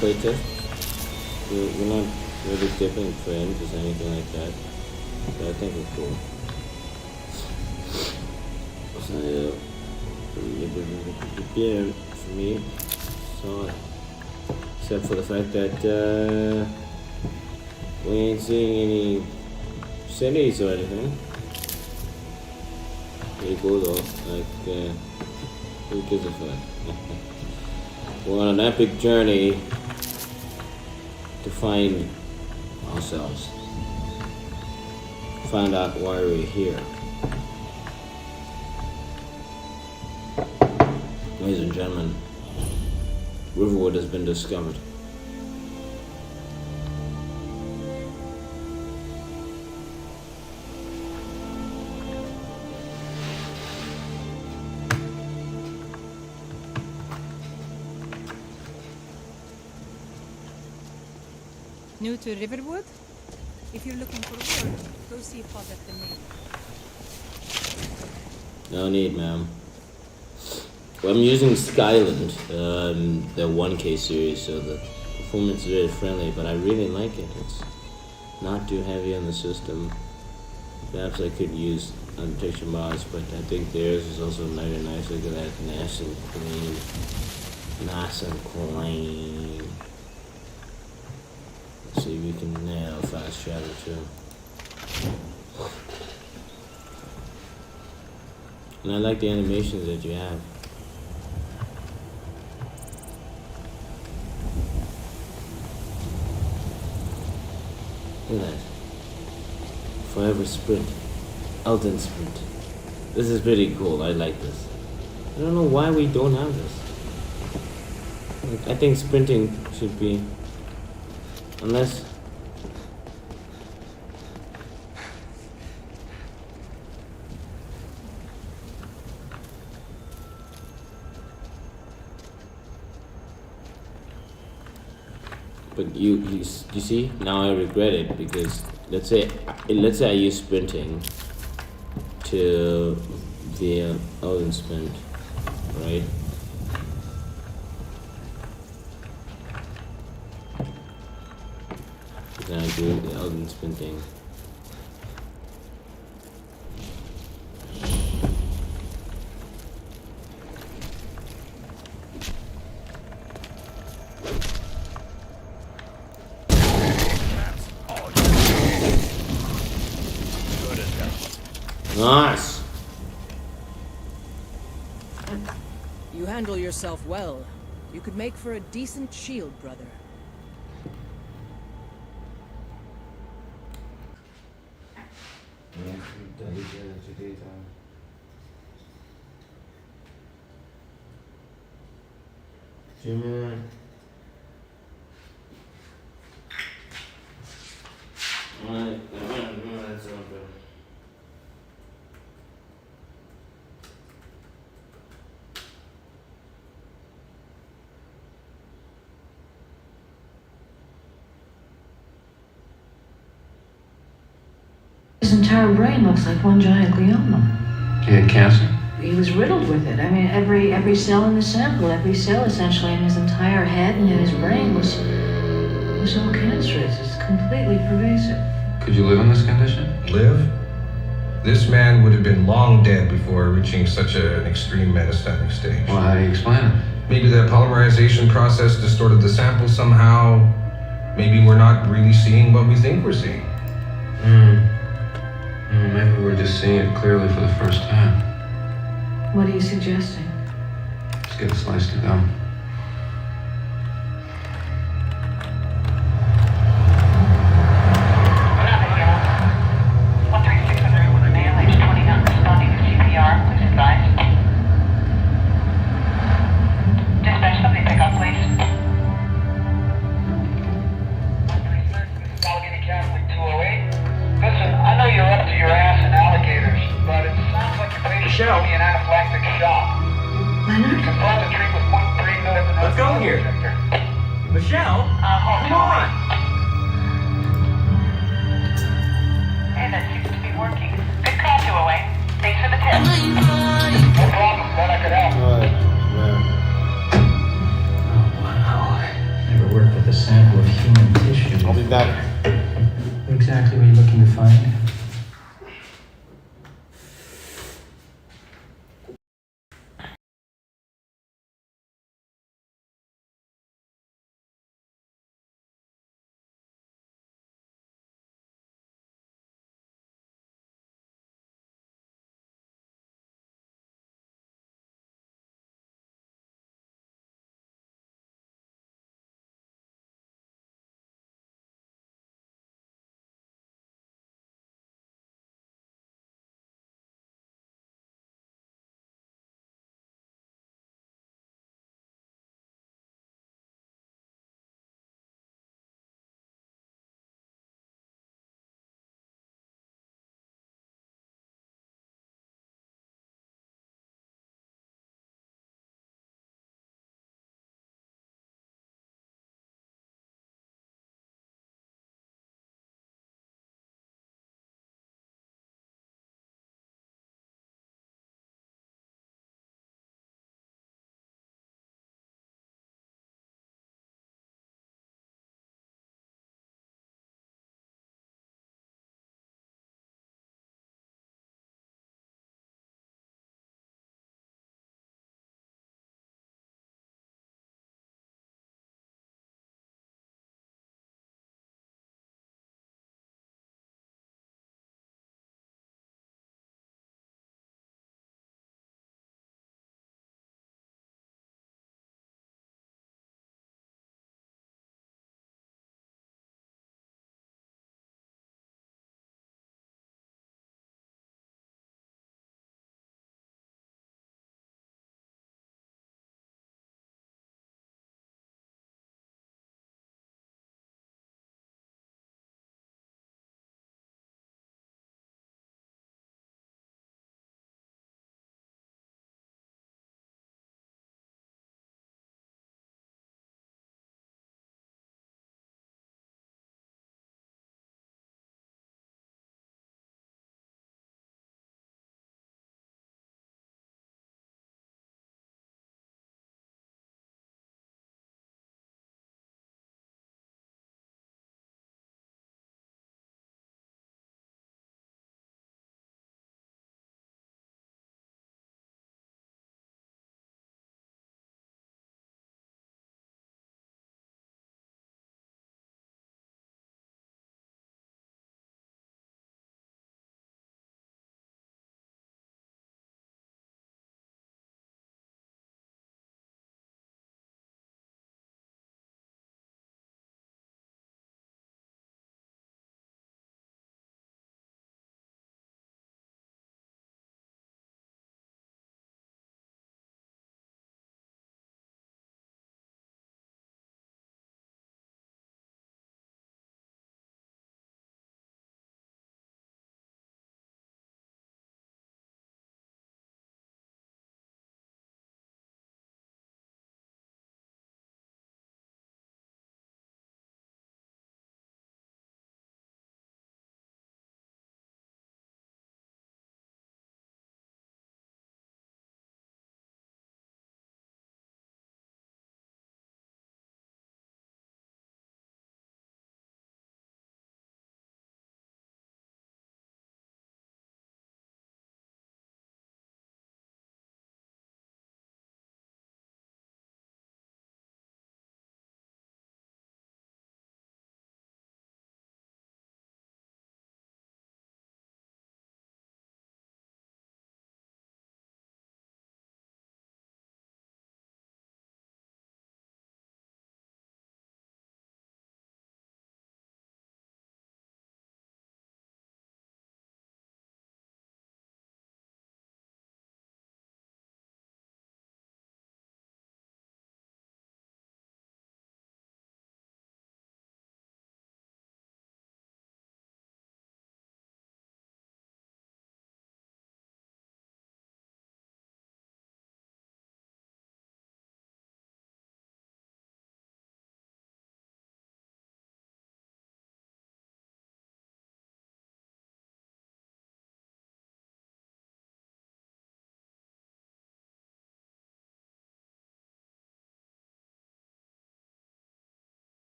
playtest. We're not really dipping frames or anything like that, but I think it's cool. So yeah, for me, solid. Except for the fact that we ain't seeing any cities or anything. Pretty cool though. Like, who gives a fuck? We're on an epic journey to find ourselves. Find out why we're here. Ladies and gentlemen, Riverwood has been discovered. New to Riverwood? If you're looking for work, go see Father Temain. No need, ma'am. Well, I'm using Skyland, the 1K series, so the performance is very friendly, but I really like it. It's not too heavy on the system. Perhaps I could use protection mods, but I think theirs is also very nice. Look at that, nice and clean. Nice and clean. Let's see if we can nail fast travel too. And I like the animations that you have. Look at that. Forever sprint. Elden sprint. This is pretty cool. I like this. I don't know why we don't have this. Like, I think sprinting should be, unless but you see, now I regret it, because let's say I use sprinting to the Elden sprint, right? Then I do the Elden sprinting. Nice. You handle yourself well. You could make for a decent shield, brother. Jimmy. That's all good. His entire brain looks like one giant glioma. He had cancer? He was riddled with it. I mean, every cell in the sample, every cell essentially in his entire head and in his brain was all cancerous. It's completely pervasive. Could you live in this condition? Live? This man would have been long dead before reaching such an extreme metastatic stage. Well, how do you explain it? Maybe the polymerization process distorted the sample somehow. Maybe we're not really seeing what we think we're seeing. Maybe we're just seeing it clearly for the first time. What are you suggesting? Let's get a slice to gum. Let's go here. Michelle, come on. Hey, that seems to be working. Good call, 208. Thanks for the tip. No problem. Glad I could help. Oh, wow. Never worked with a sample of human tissue. I'll be back. What exactly were you looking to find?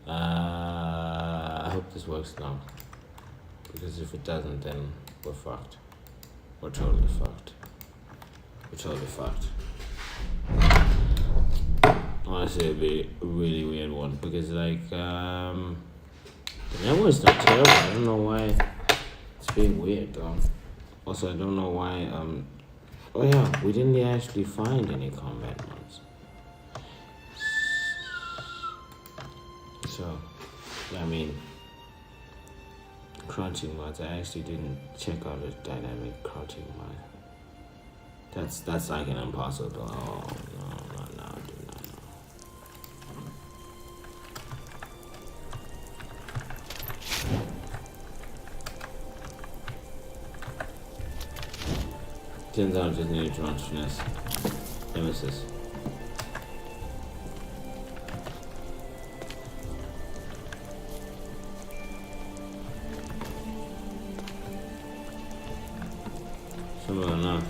I hope this works now. Because if it doesn't, then we're fucked. We're totally fucked. We're totally fucked. Honestly, it'd be a really weird one because, like, the network's not terrible. I don't know why it's being weird, though. Also, I don't know why, oh yeah, we didn't actually find any combat mods. So, yeah, I mean, crouching mods, I actually didn't check out a dynamic crouching mod. That's like an impossible. Oh, no, not now, do not know. Turns out I just need to launch finesse. Nemesis. Similar enough.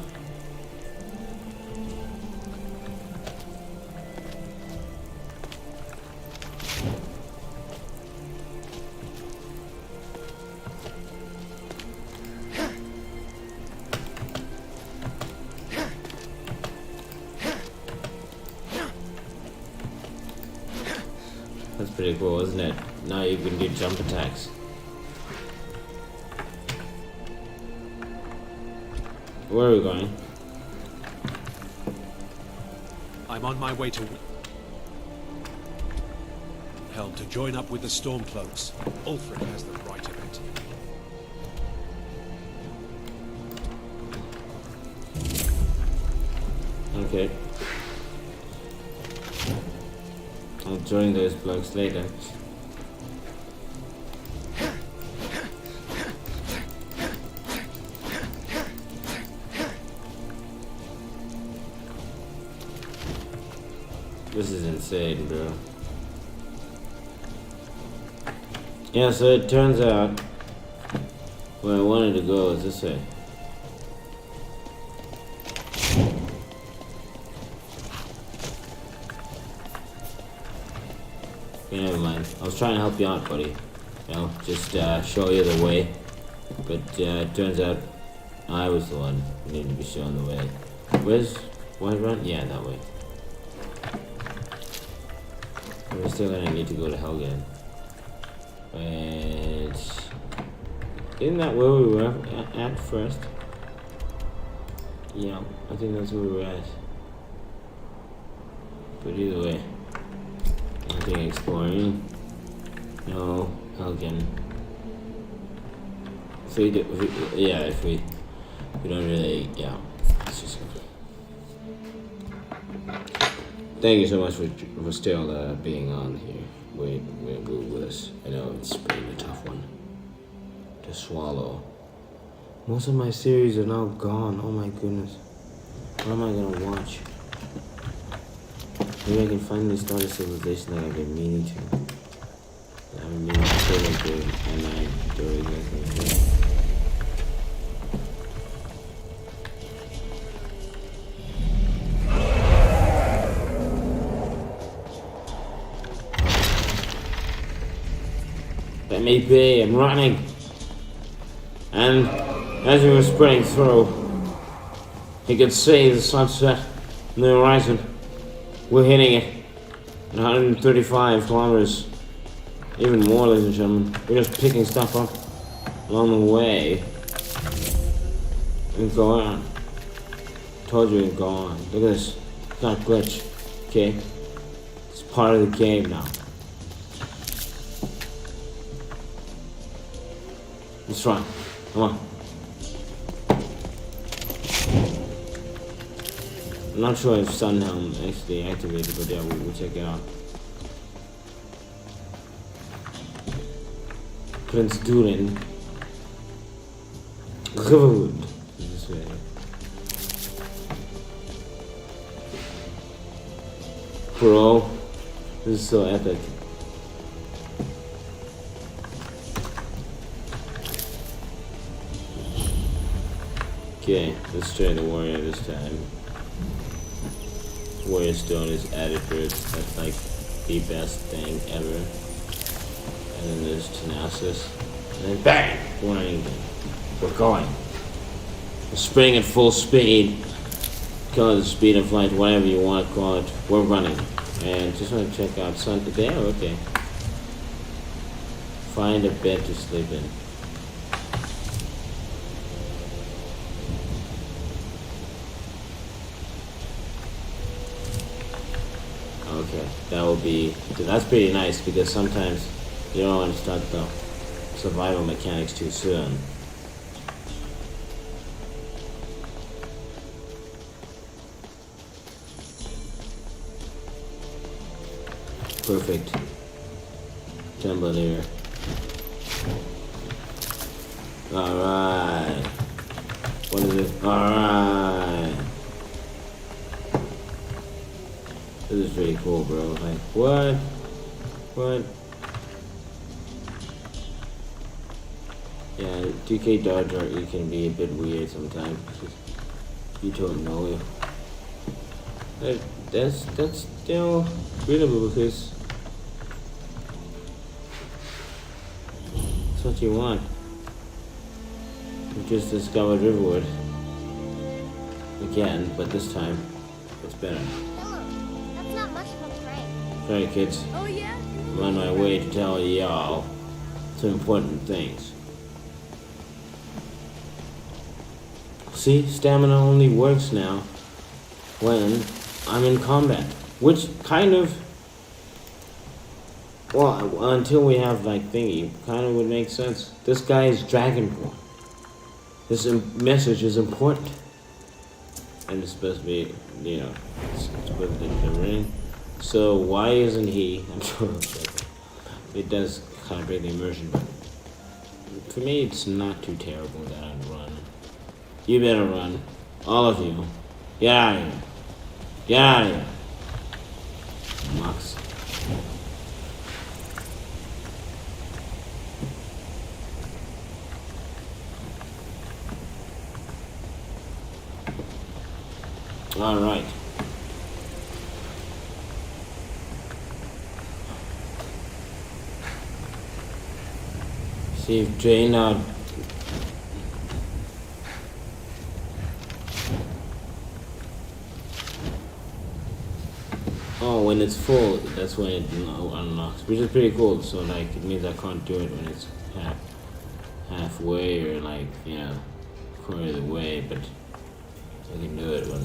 That's pretty cool, isn't it? Now you can do jump attacks. Where are we going? I'm on my way to Hell to join up with the Stormcloaks. Ulfric has the right of it. Okay. I'll join those blokes later. This is insane, bro. Yeah, so it turns out where I wanted to go is this way. Okay, never mind. I was trying to help you out, buddy. You know, just show you the way. But it turns out I was the one who needed to be shown the way. Where's White Run? Yeah, that way. We're still gonna need to go to Helgen. But isn't that where we were at first? Yeah, I think that's where we were at. But either way, nothing exploring. No, Helgen. If we don't really, yeah. It's just. Thank you so much for still being on here with us. I know it's been a tough one to swallow. Most of my series are now gone. Oh my goodness. What am I gonna watch? Maybe I can finally start a civilization that I've been meaning to. I've been meaning to play like the online during this. Let me be, I'm running. And as we were sprinting through, you could see the sunset on the horizon. We're hitting it at 135 kilometers. Even more, ladies and gentlemen. We're just picking stuff up along the way. And go on. Told you to go on. Look at this. It's not a glitch. Okay? It's part of the game now. Let's run. Come on. I'm not sure if Sunhelm actually activated, but yeah, we'll check it out. Prince Durin. Riverwood. This way. Bro, this is so epic. Okay, let's try the warrior this time. Warrior stone is added first. That's like the best thing ever. then there's Tenacious, and then bang! We're going. We're sprinting at full speed. Call it the speed of light, whatever you want to call it. We're running. And just want to check out sun there. Okay. Find a bed to sleep in. Okay, that will be. That's pretty nice because sometimes you don't want to start the survival mechanics too soon. Perfect template here. Alright. What is it? Alright. This is pretty cool, bro. Like, what? What? Yeah, 2K dodge RE can be a bit weird sometimes. You don't know it. That's still readable because that's what you want. We just discovered Riverwood again, but this time it's better. That's not much of a prank. Sorry, kids. Oh, yeah? I'm on my way to tell y'all some important things. See, stamina only works now when I'm in combat, which kind of, well, until we have like thingy, kind of would make sense. This guy is Dragonborn. This message is important, and it's supposed to be, you know, it's supposed to be the ring. So why isn't he? I'm sure it does kind of break the immersion, but for me, it's not too terrible that I'd run. You better run, all of you. Get out of here. Get out of here. Mox. All right. See if Jane oh, when it's full, that's when it unlocks, which is pretty cool. So like, it means I can't do it when it's halfway or like, you know, quarter of the way, but I can do it when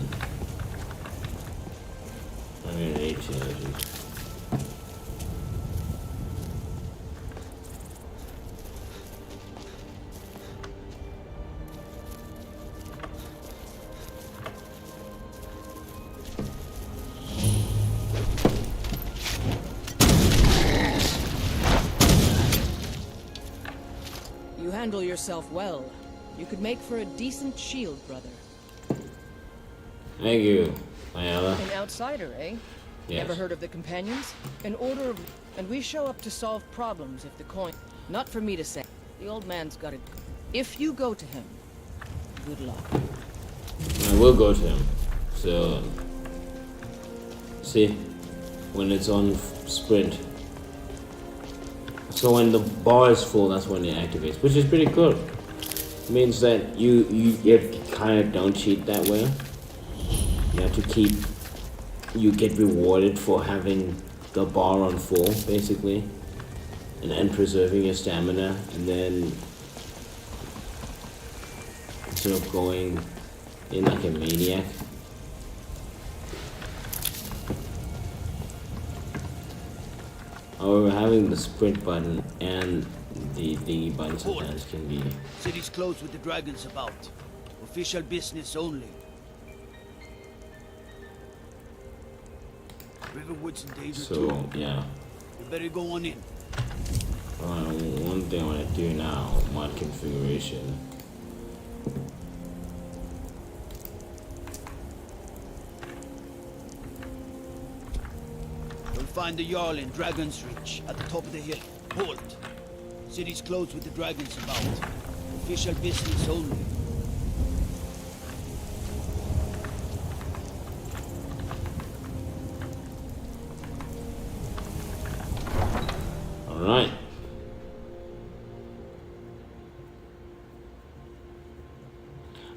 I'm gonna need to. You handle yourself well. You could make for a decent shield, brother. Thank you, Ayala. An outsider, eh? Yes. Never heard of the Companions? An order of... And we show up to solve problems if the coin... Not for me to say. The old man's got it. If you go to him, good luck. I will go to him. So... See? When it's on sprint. So when the bar is full, that's when it activates, which is pretty cool. It means that you kind of don't cheat that way. You have to keep, you get rewarded for having the bar on full, basically, and preserving your stamina, and then instead of going in like a maniac. However, having the sprint button and the thingy button sometimes can be... City's closed with the dragons about. Official business only. Riverwood's in danger too. So, yeah. You better go on in. One thing I want to do now, mod configuration. You'll find the Jarl in Dragon's Reach, at the top of the hill. Halt! City's closed with the dragons about. Official business only. Alright.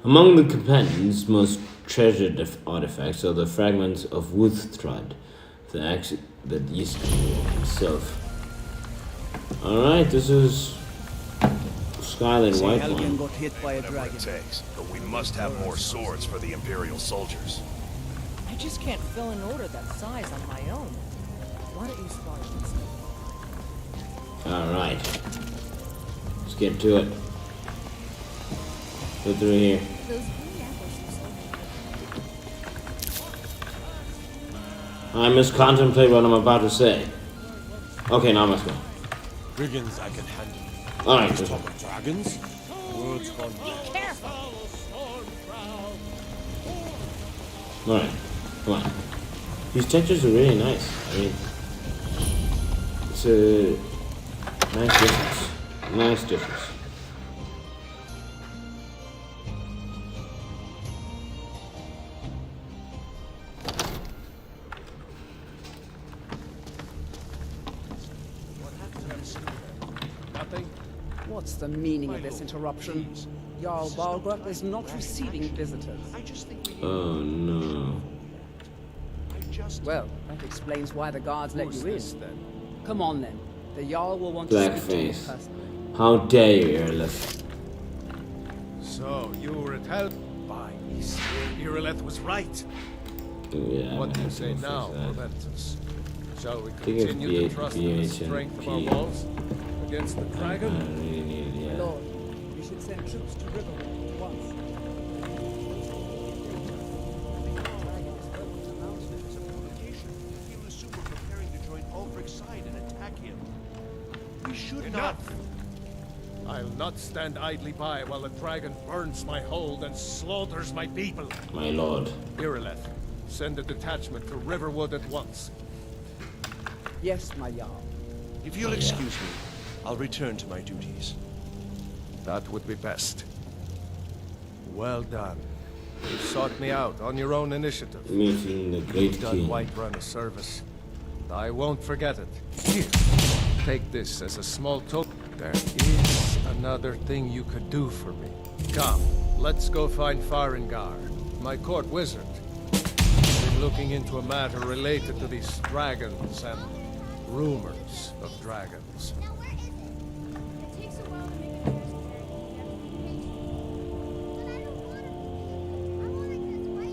Among the companion's most treasured artifacts are the fragments of Wuthtrad, the East himself. Alright, this is Skyrim White Helgen Whatever got hit by a dragon. it takes, but we must have more swords for the Imperial soldiers. I just can't fill an order that size on my own. Why don't you start with something? Alright. Let's get to it. Go through here. I must contemplate what I'm about to say. Okay, now I must go. Brigands I can handle. Alright, Let's talk of dragons. Words gone mad. Alright, come on. These textures are really nice. I mean, it's a nice difference. Nice difference. What's the meaning of this interruption? Jarl Balgrup is not receiving visitors. Oh no. Well, that explains why the guards let you in. Come on then. The Jarl will want to speak to you Blackface. personally. How dare you, Erlith? So, you were at hell? By Irileth was right. Yeah, What do you I say have to now, fix that. Proventus? Shall we think it's continue to trust in the BH and strength of our P. walls against the I dragon? really need it, yeah. Lord, we should send troops to Riverwood at once. We should not. I'll not stand idly by while the dragon burns my hold and slaughters my people. My lord. Irileth, send a detachment to Riverwood at once. Yes, my Jarl. If you'll excuse me, I'll return to my duties. That would be best. Well done. You sought me out on your own initiative. Meeting the great You've done king. Whiterun a service. I won't forget it. Here, take this as a small token. There is another thing you could do for me. Come, let's go find Farengar, my court wizard. Been looking into a matter related to these dragons and rumors of dragons.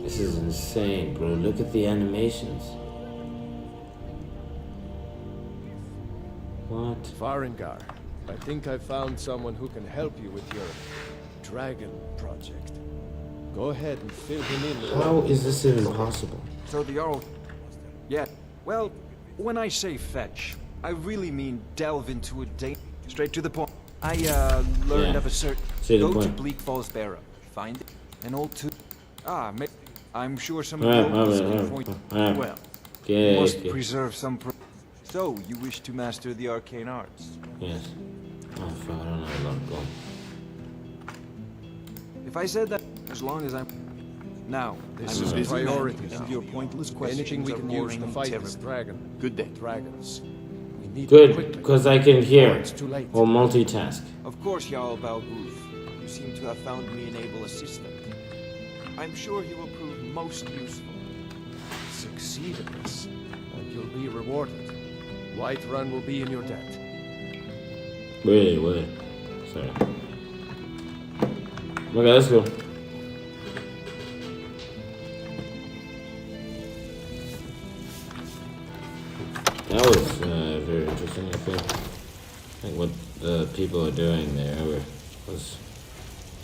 This is insane, bro. Look at the animations. What? Farengar, I think I found someone who can help you with your dragon project. Go ahead and fill him in. How is this even possible? So the Jarl... Yeah, well, when I say fetch, I really mean delve into a straight to the point. I, learned of a certain... Go to Bleak Falls Barrow, find it, an old I'm sure some locals can point... Well, you must preserve some... So, you wish to master the arcane arts? Yes. Oh, fuck, I don't know a lot of gold. If I said that, as long as I'm... Now, This is a priority now. Your pointless questions Anything we are can use to boring fight and this terrible. dragon. Good day. Dragons. We need Good, quickly. because I can hear It's too late. or multitask. Of course, Jarl Balgruuf. You seem to have found me an able assistant. I'm sure he will prove most useful. Succeed at this, and you'll be rewarded. Whiterun will be in your debt. Wait. Sorry. Okay, let's go. That was very interesting, I think. I think what the people are doing there was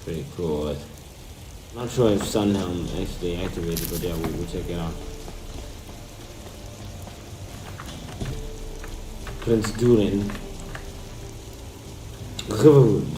pretty cool. I'm not sure if Sunhelm actually activated, but yeah, we'll check it out. Prince Durin. Riverwood.